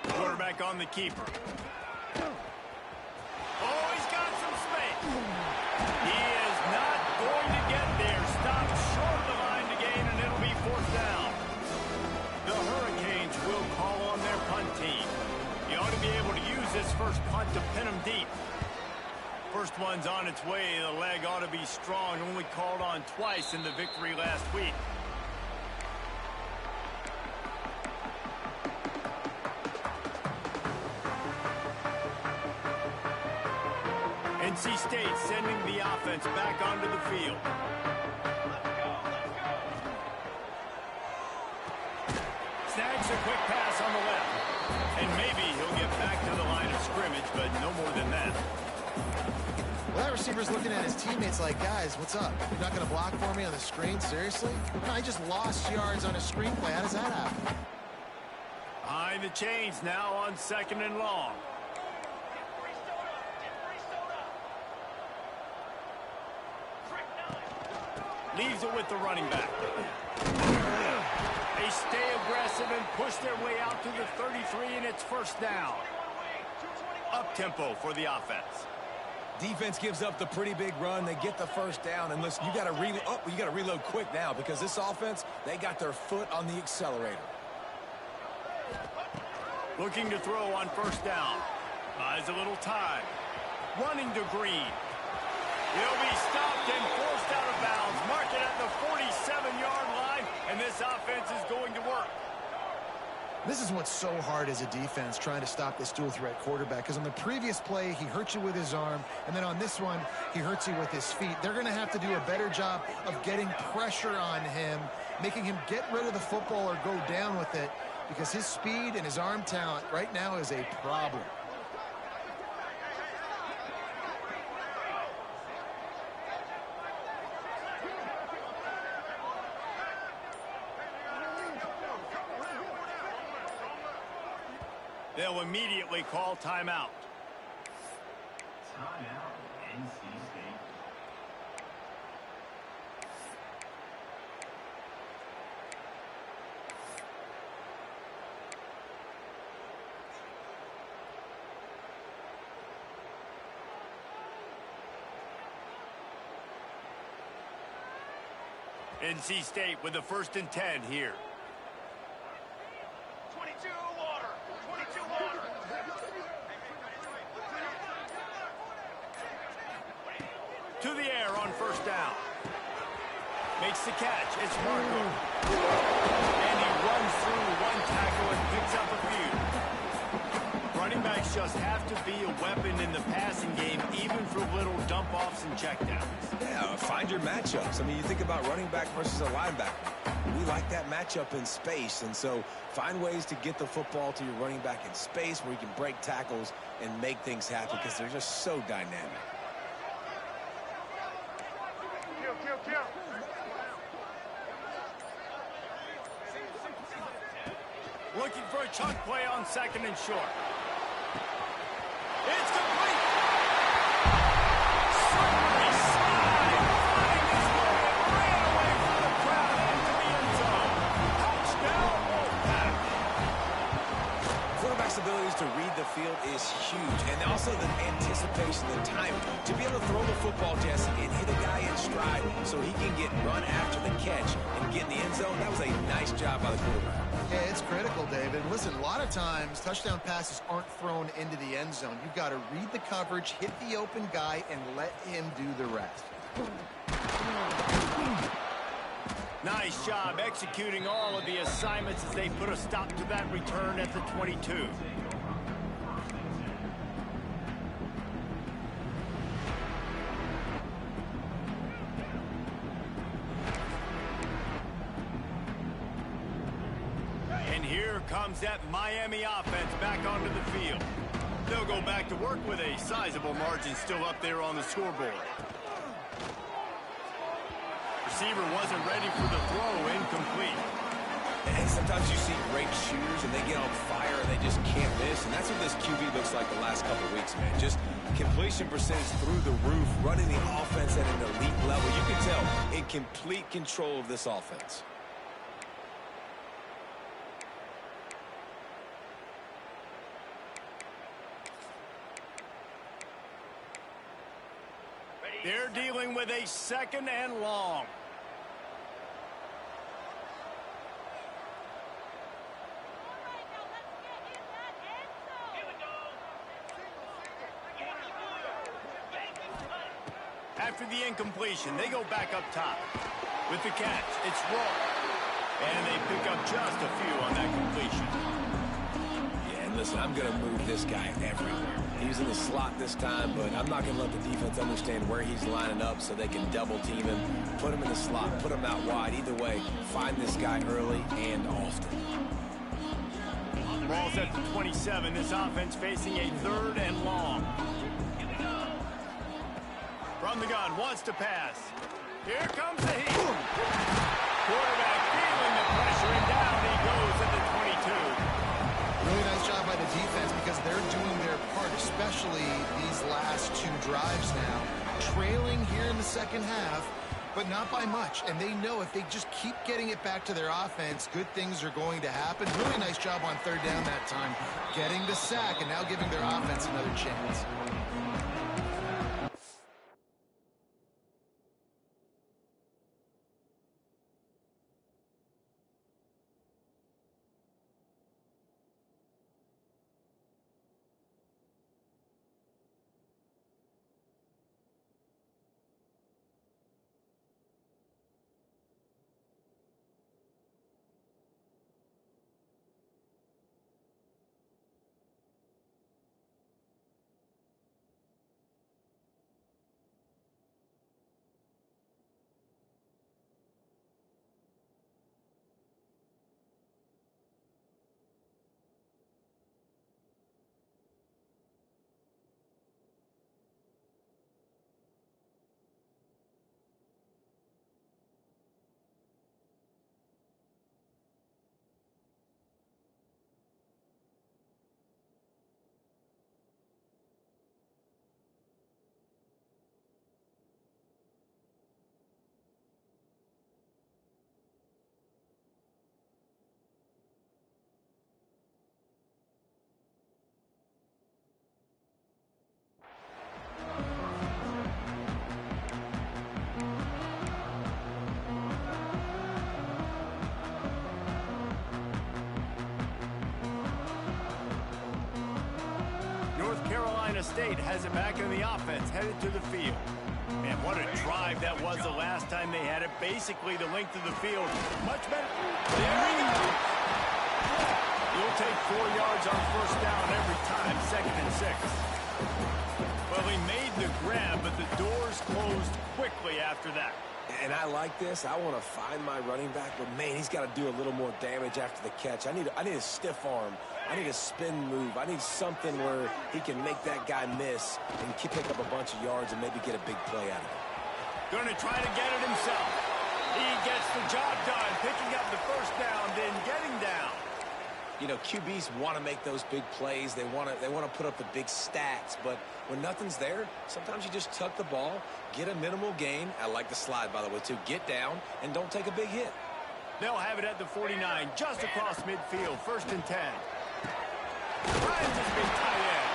Quarterback on the keeper. Oh, he's got some space. He is not going to get there. Stopped short of the line to gain, and it'll be fourth down. The Hurricanes will call on their punt team. You ought to be able to use this first punt to pin them deep. First one's on its way. The leg ought to be strong. Only called on twice in the victory last week. NC State sending the offense back onto the field. Snags a quick pass on the left. And maybe he'll get back to the line of scrimmage, but no more than that. Well, that receiver's looking at his teammates like, guys, what's up? You're not going to block for me on the screen? Seriously? No, I just lost yards on a screen play. How does that happen? Behind the chains now on second and long. Leaves it with the running back. They stay aggressive and push their way out to the 33, and it's first down. Up-tempo for the offense. Defense gives up the pretty big run. They get the first down, and listen, you got to reload quick now because this offense, they got their foot on the accelerator. Looking to throw on first down. Buys a little time. Running to Green. He'll be stopped and forced out of bounds. Mark it at the 47-yard line, and this offense is going to work. This is what's so hard as a defense, trying to stop this dual-threat quarterback, because on the previous play, he hurt you with his arm, and then on this one, he hurts you with his feet. They're going to have to do a better job of getting pressure on him, making him get rid of the football or go down with it, because his speed and his arm talent right now is a problem. They'll immediately call timeout. Timeout, NC State. NC State with the 1st and 10 here. 22 water. 22 water. To the air on first down. Makes the catch. It's Marco. And he runs through one tackle and picks up a few. Running backs just have to be a weapon in the passing game, even for little dump-offs and checkdowns. Yeah, find your matchups. I mean, you think about running back versus a linebacker. We like that matchup in space, and so find ways to get the football to your running back in space where you can break tackles and make things happen because they're just so dynamic. Kill. Looking for a chunk play on 2nd and short. It's complete. Slippery slide. Finding his way around acceleration, the timing. To be able to throw the football, Jesse, and hit a guy in stride so he can get run after the catch and get in the end zone, that was a nice job by the quarterback. Yeah, it's critical, David. Listen, a lot of times touchdown passes aren't thrown into the end zone. You've got to read the coverage, hit the open guy, and let him do the rest. Nice job executing all of the assignments as they put a stop to that return at the 22. And here comes that Miami offense back onto the field. They'll go back to work with a sizable margin still up there on the scoreboard. Receiver wasn't ready for the throw, incomplete. And sometimes you see great shooters and they get on fire and they just can't miss. And that's what this QB looks like the last couple of weeks, man. Just completion percentage through the roof, running the offense at an elite level. You can tell in complete control of this offense. They're dealing with a 2nd and long. After the incompletion, they go back up top. With the catch, it's Roll. And they pick up just a few on that completion. Yeah, and listen, I'm going to move this guy everywhere. He's in the slot this time, but I'm not going to let the defense understand where he's lining up so they can double team him, put him in the slot, put him out wide. Either way, find this guy early and often. Ball's at the 27. This offense facing a 3rd and long. From the gun, wants to pass. Here comes the heat. Quarterback feeling the pressure, and down he goes at the 22. Really nice job by the defense because they're doing their part, especially these last 2 drives now. Trailing here in the second half, but not by much. And they know if they just keep getting it back to their offense, good things are going to happen. Really nice job on 3rd down that time, getting the sack and now giving their offense another chance. State has it back in the offense, headed to the field. And what a drive that was the last time they had it. Basically the length of the field. Much better. There we go. You'll take 4 yards on 1st down every time, 2nd and 6. Well, he made the grab, but the doors closed quickly after that. And I like this. I want to find my running back, but man, he's got to do a little more damage after the catch. I need a stiff arm. I need a spin move. I need something where he can make that guy miss and pick up a bunch of yards and maybe get a big play out of it. Going to try to get it himself. He gets the job done, picking up the 1st down, then getting down. You know, QBs want to make those big plays. They want to put up the big stats, but when nothing's there, sometimes you just tuck the ball, get a minimal gain. I like the slide, by the way, too. Get down and don't take a big hit. They'll have it at the 49, just across midfield, 1st and 10. Ryan's has been tight end.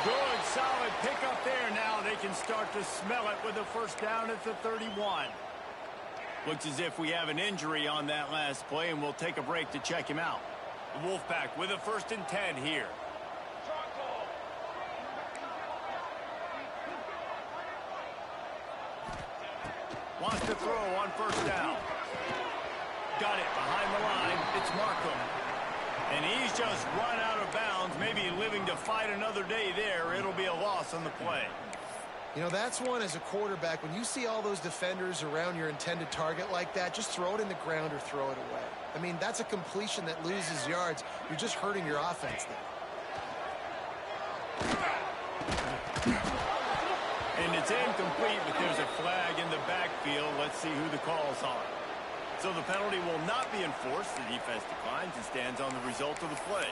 Good, solid pickup there. Now they can start to smell it with a first down at the 31. Looks as if we have an injury on that last play, and we'll take a break to check him out. The Wolfpack with a 1st and 10 here. Wants to throw on first down. Got it behind the line. It's Markham. And he's just run out of bounds, maybe living to fight another day there. It'll be a loss on the play. You know, that's one as a quarterback. When you see all those defenders around your intended target like that, just throw it in the ground or throw it away. I mean, that's a completion that loses yards. You're just hurting your offense there. And it's incomplete, but there's a flag in the backfield. Let's see who the call's on. So the penalty will not be enforced. The defense declines and stands on the result of the play.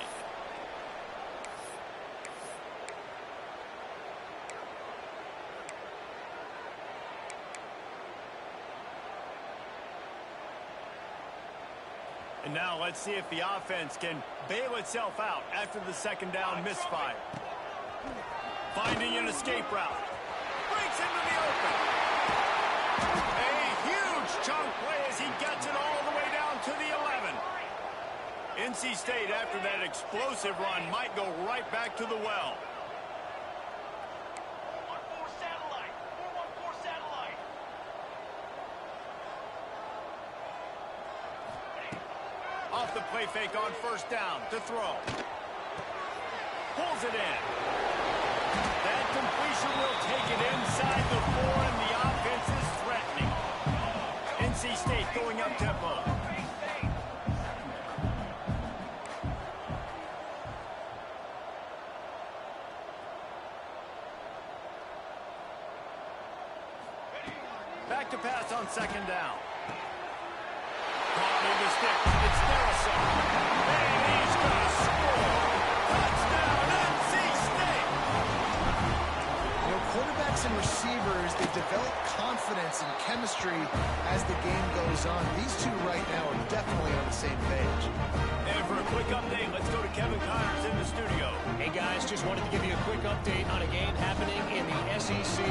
And now let's see if the offense can bail itself out after the 2nd down misfire. Finding an escape route. Breaks into the open. A huge chunk play as he gets it all the way down to the 11. NC State, after that explosive run, might go right back to the well. 414 satellite. 414 satellite. Off the play fake on first down to throw. Pulls it in. That completion will take it inside the 4, and the offense is threatening. NC State going up tempo. Back to pass on 2nd down. Caught in the stick. It's Nelson. And he's going to score. Touchdown, NC State. You know, quarterbacks and receivers, they develop confidence and chemistry as the game goes on. These two right now are definitely on the same page. And for a quick update, let's go to Kevin Connors in the studio. Hey guys, just wanted to give you a quick update on a game happening in the SEC.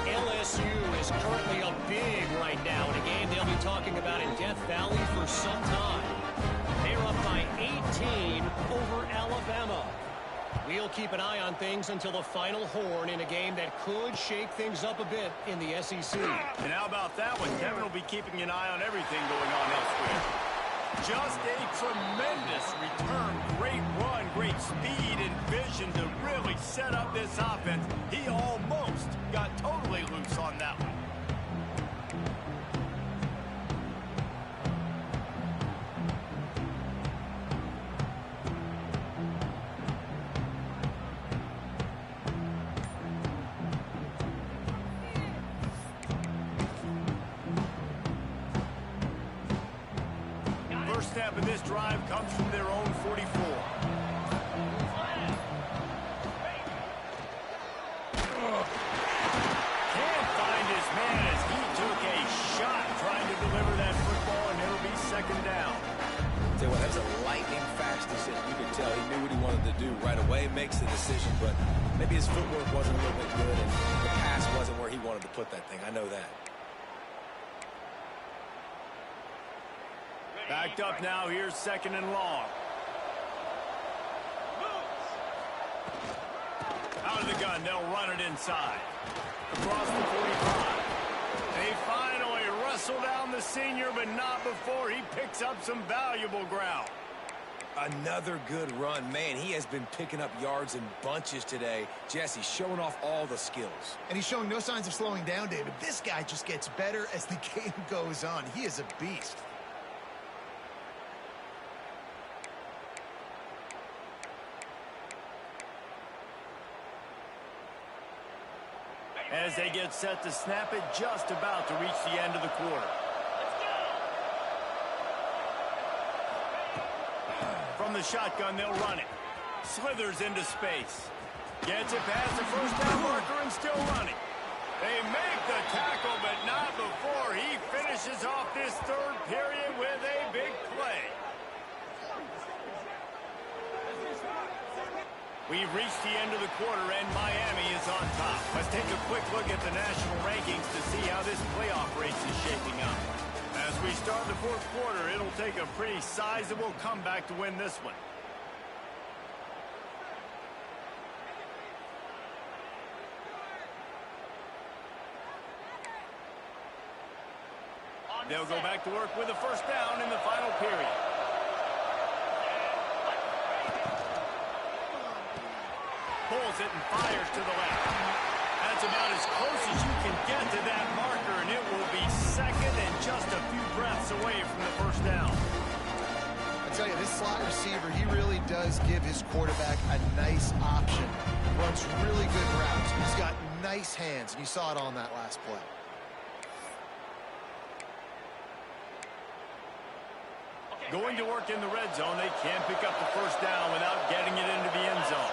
LSU is currently up big right now in a game they'll be talking about in Death Valley for some time. They're up by 18 over Alabama. We'll keep an eye on things until the final horn in a game that could shake things up a bit in the SEC. And how about that one? Kevin will be keeping an eye on everything going on elsewhere. Just a tremendous return, great run, great speed and vision to really set up this offense. He almost got totally loose on that one. First step in this drive comes from their own 44. Can't find his man as he took a shot trying to deliver that football, and it'll be 2nd down. Tell you what, that's a lightning fast decision. You could tell he knew what he wanted to do right away, makes the decision, but maybe his footwork wasn't a little bit good, and the pass wasn't where he wanted to put that thing. I know that. Backed up now, here's 2nd and long. Out of the gun, they'll run it inside. Across the 45. They finally wrestle down the senior, but not before he picks up some valuable ground. Another good run. Man, he has been picking up yards in bunches today. Jesse showing off all the skills. And he's showing no signs of slowing down, David. This guy just gets better as the game goes on. He is a beast. As they get set to snap it, just about to reach the end of the quarter. From the shotgun, they'll run it. Slithers into space. Gets it past the first down marker and still running. They make the tackle, but not before he finishes off this 3rd period with a big play. We've reached the end of the quarter, and Miami is on top. Let's take a quick look at the national rankings to see how this playoff race is shaping up. As we start the fourth quarter, it'll take a pretty sizable comeback to win this one. They'll go back to work with a first down in the final period. Pulls it and fires to the left. That's about as close as you can get to that marker, and it will be second and just a few breaths away from the first down. I tell you, this slot receiver, he really does give his quarterback a nice option. Runs really good routes. He's got nice hands, and you saw it on that last play. Going to work in the red zone, they can't pick up the first down without getting it into the end zone.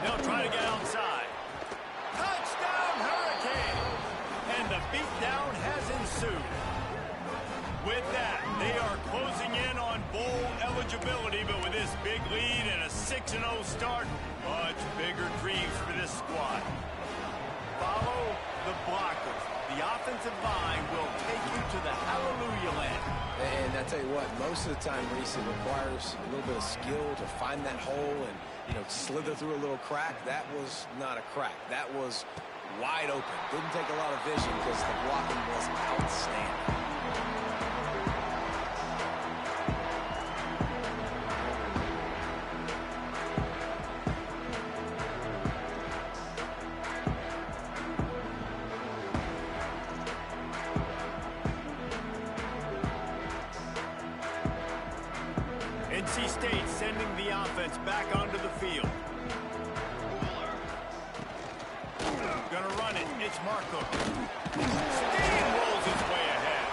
They'll try to get outside. Touchdown, Hurricane! And the beatdown has ensued. With that, they are closing in on bowl eligibility, but with this big lead and a 6-0 start, much bigger dreams for this squad. Follow the blockers. The offensive line will take you to the hallelujah land. And I tell you what, most of the time, Reese, it requires a little bit of skill to find that hole and, slither through a little crack. That was not a crack. That was wide open. Didn't take a lot of vision because the blocking was outstanding. NC State sending the offense back onto the field. Gonna run it. It's Marco. Steamrolls his way ahead.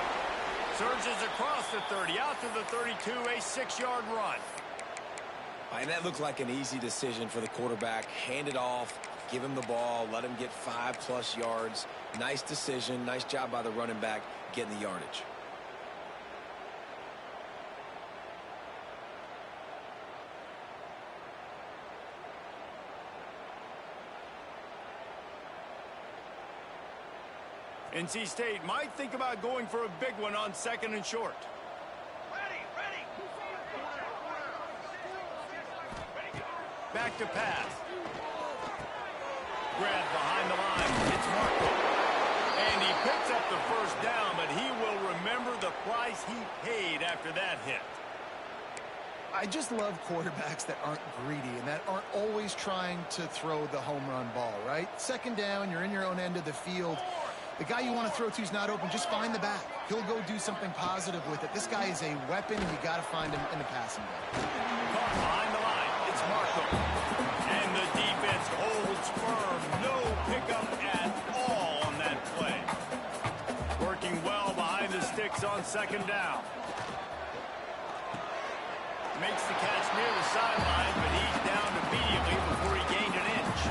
Surges across the 30, out to the 32, a 6-yard run. And that looked like an easy decision for the quarterback. Hand it off, give him the ball, let him get 5+ yards. Nice decision. Nice job by the running back getting the yardage. NC State might think about going for a big one on 2nd and short. Back to pass. Grabbed behind the line. It's Marco. And he picks up the first down, but he will remember the price he paid after that hit. I just love quarterbacks that aren't greedy and that aren't always trying to throw the home run ball, right? 2nd down, you're in your own end of the field. The guy you want to throw to is not open. Just find the back. He'll go do something positive with it. This guy is a weapon, and you got to find him in the passing game. Caught behind the line. It's Marco. And the defense holds firm. No pickup at all on that play. Working well behind the sticks on 2nd down. Makes the catch near the sideline, but he's down immediately before he gained an inch.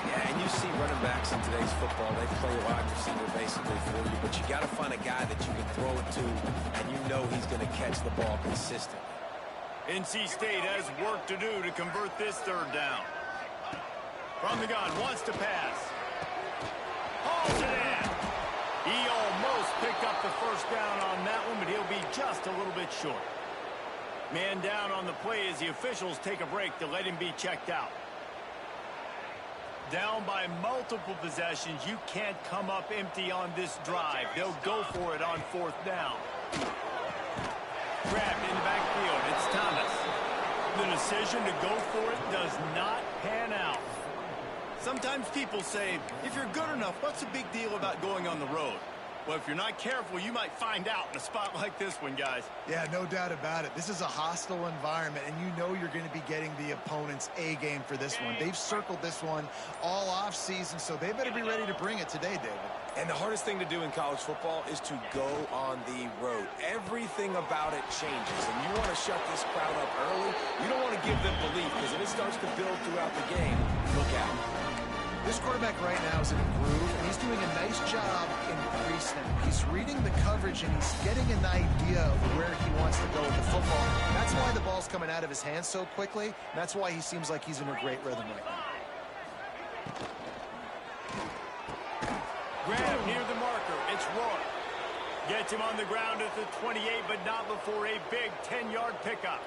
Yeah, and you see running backs in today's football, they play wide receiver basically for you, but you got to find a guy that you can throw it to, and you know he's going to catch the ball consistently. NC State has work to do to convert this 3rd down. From the gun, wants to pass. Hauls it in. He almost picked up the first down on that one, but he'll be just a little bit short. Man down on the play as the officials take a break to let him be checked out. Down by multiple possessions, you can't come up empty on this drive. They'll go for it on 4th down. Grabbed in the backfield. It's Thomas. The decision to go for it does not pan out. Sometimes people say, if you're good enough, what's the big deal about going on the road? Well, if you're not careful, you might find out in a spot like this one, guys. Yeah, no doubt about it. This is a hostile environment, and you know you're going to be getting the opponent's A game for this one. They've circled this one all off season, so they better be ready to bring it today, David. And the hardest thing to do in college football is to go on the road. Everything about it changes, and you want to shut this crowd up early. You don't want to give them belief, because if it starts to build throughout the game, look out. This quarterback right now is in a groove, and he's doing a nice job in pre-snap. He's reading the coverage, and he's getting an idea of where he wants to go with the football. That's why the ball's coming out of his hands so quickly, and that's why he seems like he's in a great rhythm right now. Grab near the marker. It's Roy. Gets him on the ground at the 28, but not before a big 10-yard pickup.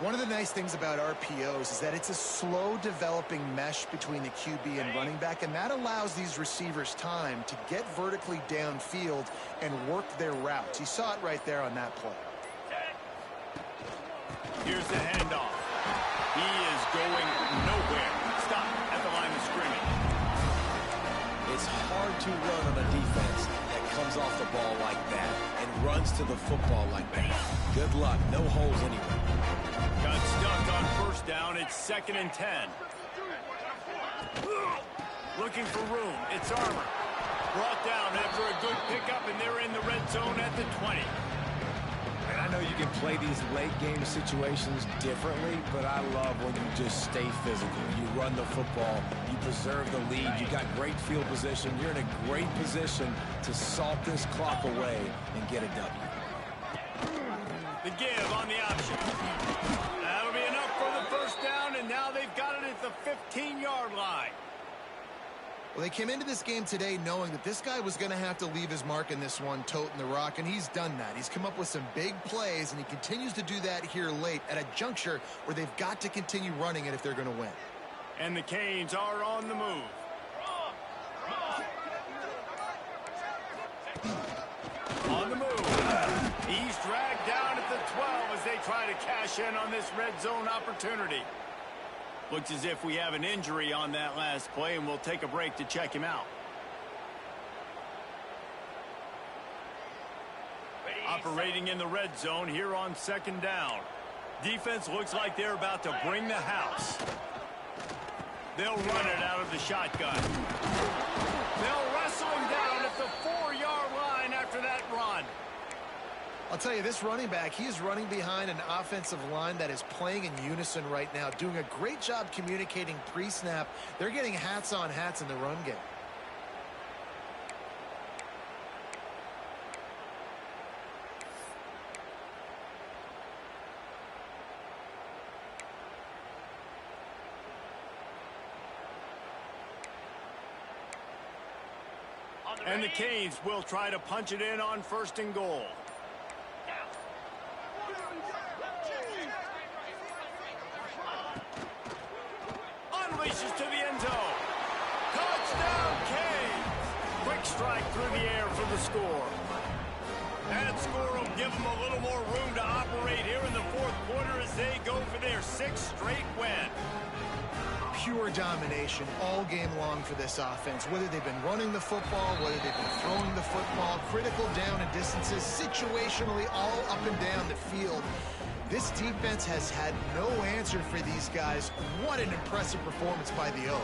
One of the nice things about RPOs is that it's a slow developing mesh between the QB and running back, and that allows these receivers time to get vertically downfield and work their routes. You saw it right there on that play. Here's the handoff. He is going nowhere. Stop at the line of scrimmage. It's hard to run on a defense that comes off the ball like that and runs to the football like that. Good luck. No holes anywhere. Got stuck on first down. It's 2nd and 10. Looking for room. It's Armour. Brought down after a good pickup, and they're in the red zone at the 20. And I know you can play these late game situations differently, but I love when you just stay physical. You run the football. You preserve the lead. You got great field position. You're in a great position to salt this clock away and get a W. The give on the option. That'll be enough for the first down, and now they've got it at the 15-yard line. Well, they came into this game today knowing that this guy was going to have to leave his mark in this one, toting the rock, and he's done that. He's come up with some big plays, and he continues to do that here late at a juncture where they've got to continue running it if they're going to win. And the Canes are on the move. On the move. He's dragged down at the 12 as they try to cash in on this red zone opportunity. Looks as if we have an injury on that last play, and we'll take a break to check him out. Operating in the red zone here on 2nd down. Defense looks like they're about to bring the house. They'll run it out of the shotgun. They'll wrestle him down at the 4-yard line after that run. I'll tell you, this running back, he is running behind an offensive line that is playing in unison right now, doing a great job communicating pre-snap. They're getting hats on hats in the run game. And the Canes will try to punch it in on 1st and goal. Unleashes to the end zone. Touchdown, Canes! Quick strike through the air for the score. That score will give them a little more room to operate here in the 4th quarter as they go for their 6th straight win. Pure domination all game long for this offense. Whether they've been running the football, whether they've been throwing the football, critical down and distances, situationally all up and down the field. This defense has had no answer for these guys. What an impressive performance by the O.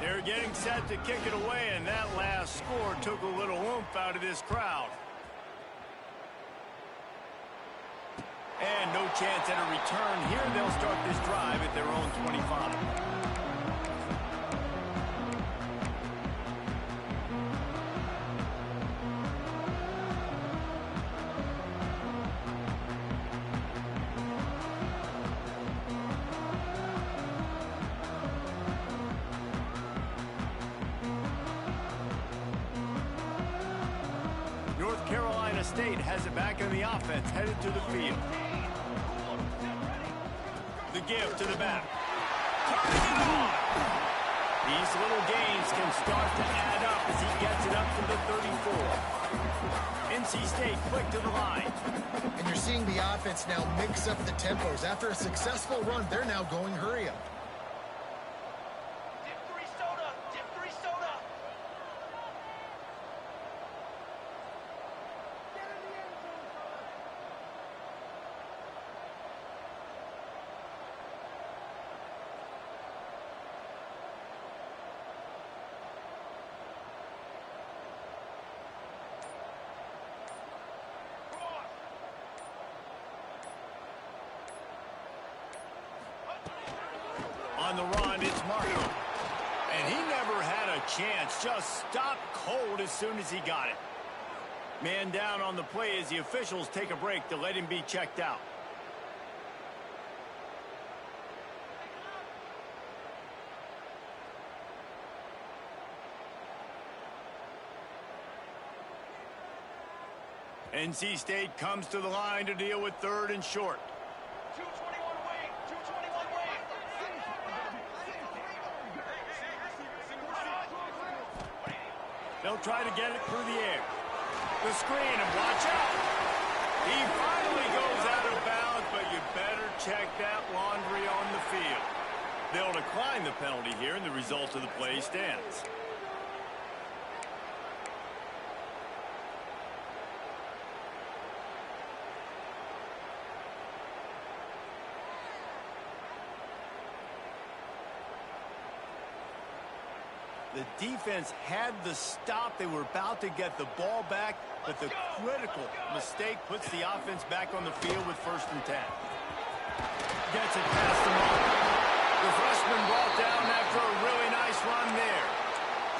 They're getting set to kick it away, and that last score took a little oomph out of this crowd. And no chance at a return here. They'll start this drive at their own 25. North Carolina State has it back in the offense, headed to the field. The give to the back. Turning it on! These little gains can start to add up as he gets it up to the 34. NC State quick to the line. And you're seeing the offense now mix up the tempos. After a successful run, they're now going hurry up. Dip 3 soda. Dip 3 soda. on the run, it's Marco. And he never had a chance. Just stopped cold as soon as he got it. Man down on the play as the officials take a break to let him be checked out. NC State comes to the line to deal with 3rd and short. 221 wing. 221 wing. They'll try to get it through the air. The screen, and watch out. He finally goes out of bounds, but you better check that laundry on the field. They'll decline the penalty here, and the result of the play stands. The defense had the stop. They were about to get the ball back, but the critical mistake puts the offense back on the field with 1st and 10. Gets it past the mark. The freshman brought down after a really nice run there.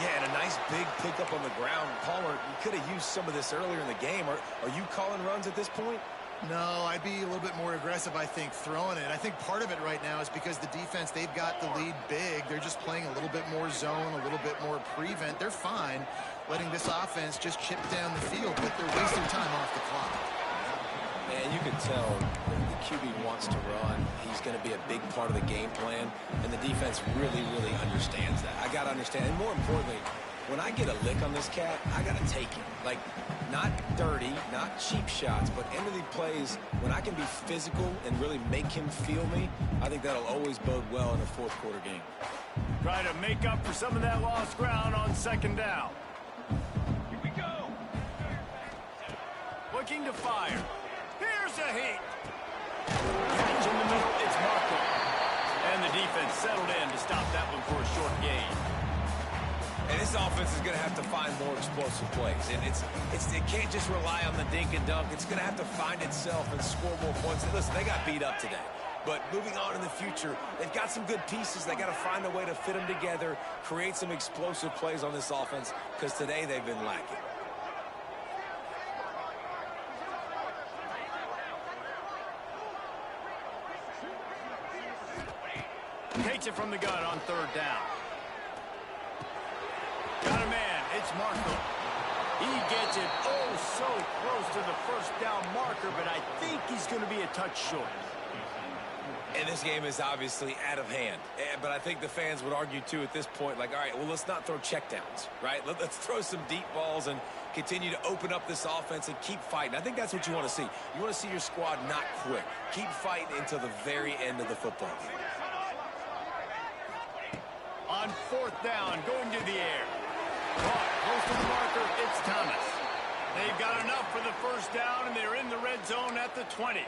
Yeah, and a nice big pickup on the ground. Palmer, you could have used some of this earlier in the game. Are you calling runs at this point? No, I'd be a little bit more aggressive, I think, throwing it. I think part of it right now is because the defense, they've got the lead big. They're just playing a little bit more zone, a little bit more prevent. They're fine letting this offense just chip down the field, but they're wasting time off the clock. And you can tell the QB wants to run. He's going to be a big part of the game plan, and the defense really, really understands that. I got to understand, and more importantly, when I get a lick on this cat, I got to take it. Like, not dirty, not cheap shots, but end of the plays, when I can be physical and really make him feel me, I think that'll always bode well in a 4th quarter game. Try to make up for some of that lost ground on 2nd down. Here we go. Looking to fire. Here's a heat. Catch in the middle, it's Marco. And the defense settled in to stop that one for a short gain. And this offense is going to have to find more explosive plays. And it can't just rely on the dink and dunk. It's going to have to find itself and score more points. And listen, they got beat up today. But moving on in the future, they've got some good pieces. They got to find a way to fit them together, create some explosive plays on this offense, because today they've been lacking. Takes it from the gun on 3rd down. Got a man. It's Marco. He gets it so close to the 1st down marker, but I think he's going to be a touch short. And this game is obviously out of hand. But I think the fans would argue, too, at this point, like, all right, well, let's not throw checkdowns, right? Let's throw some deep balls and continue to open up this offense and keep fighting. I think that's what you want to see. You want to see your squad not quit. Keep fighting until the very end of the football game. On 4th down, going to the air. Caught close to the marker, it's Thomas. They've got enough for the 1st down, and they're in the red zone at the 20.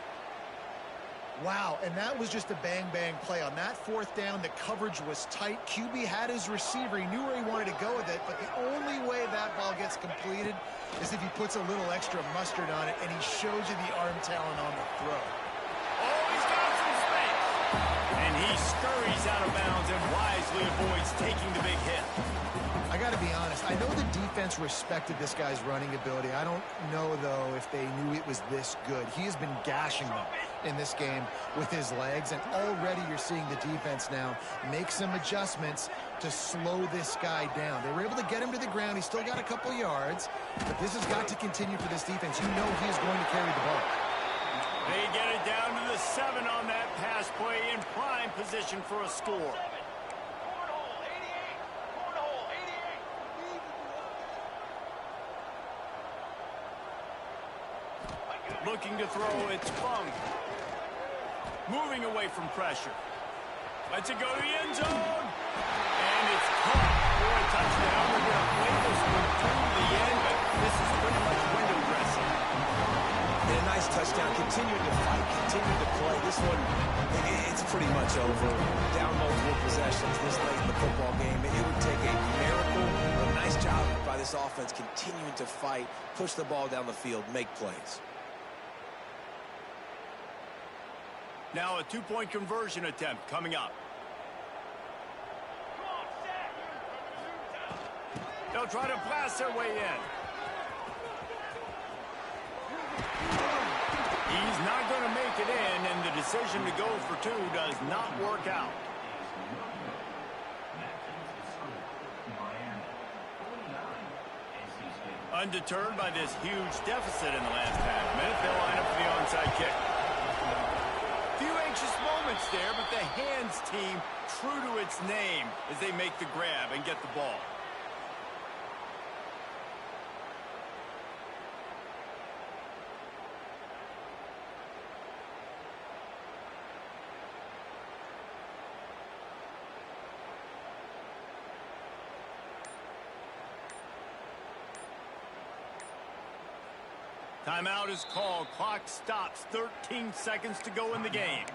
Wow, and that was just a bang-bang play. On that 4th down, the coverage was tight. QB had his receiver. He knew where he wanted to go with it, but the only way that ball gets completed is if he puts a little extra mustard on it, and he shows you the arm talent on the throw. Oh, he's got some space. And he scurries out of bounds and wisely avoids taking the big hit. I got to be honest. I know the defense respected this guy's running ability. I don't know, though, if they knew it was this good. He has been gashing them in this game with his legs, and already you're seeing the defense now make some adjustments to slow this guy down. They were able to get him to the ground. He's still got a couple yards, but this has got to continue for this defense. You know he is going to carry the ball. They get it down to the 7 on that pass play in prime position for a score. Looking to throw, it's Funk. Moving away from pressure. Lets it go to the end zone. And it's caught for a touchdown. They're going to play this one through the end, but this is pretty much window dressing. And a nice touchdown. Continuing to fight, continuing to play. This one, it's pretty much over. Down multiple possessions this late in the football game. It would take a miracle, a nice job by this offense continuing to fight, push the ball down the field, make plays. Now a 2-point conversion attempt coming up. They'll try to blast their way in. He's not going to make it in, and the decision to go for two does not work out. Undeterred by this huge deficit in the last half-minute, they'll line up for the onside kick. Few anxious moments there, but the hands team true to its name as they make the grab and get the ball. Timeout is called. Clock stops. 13 seconds to go in the game.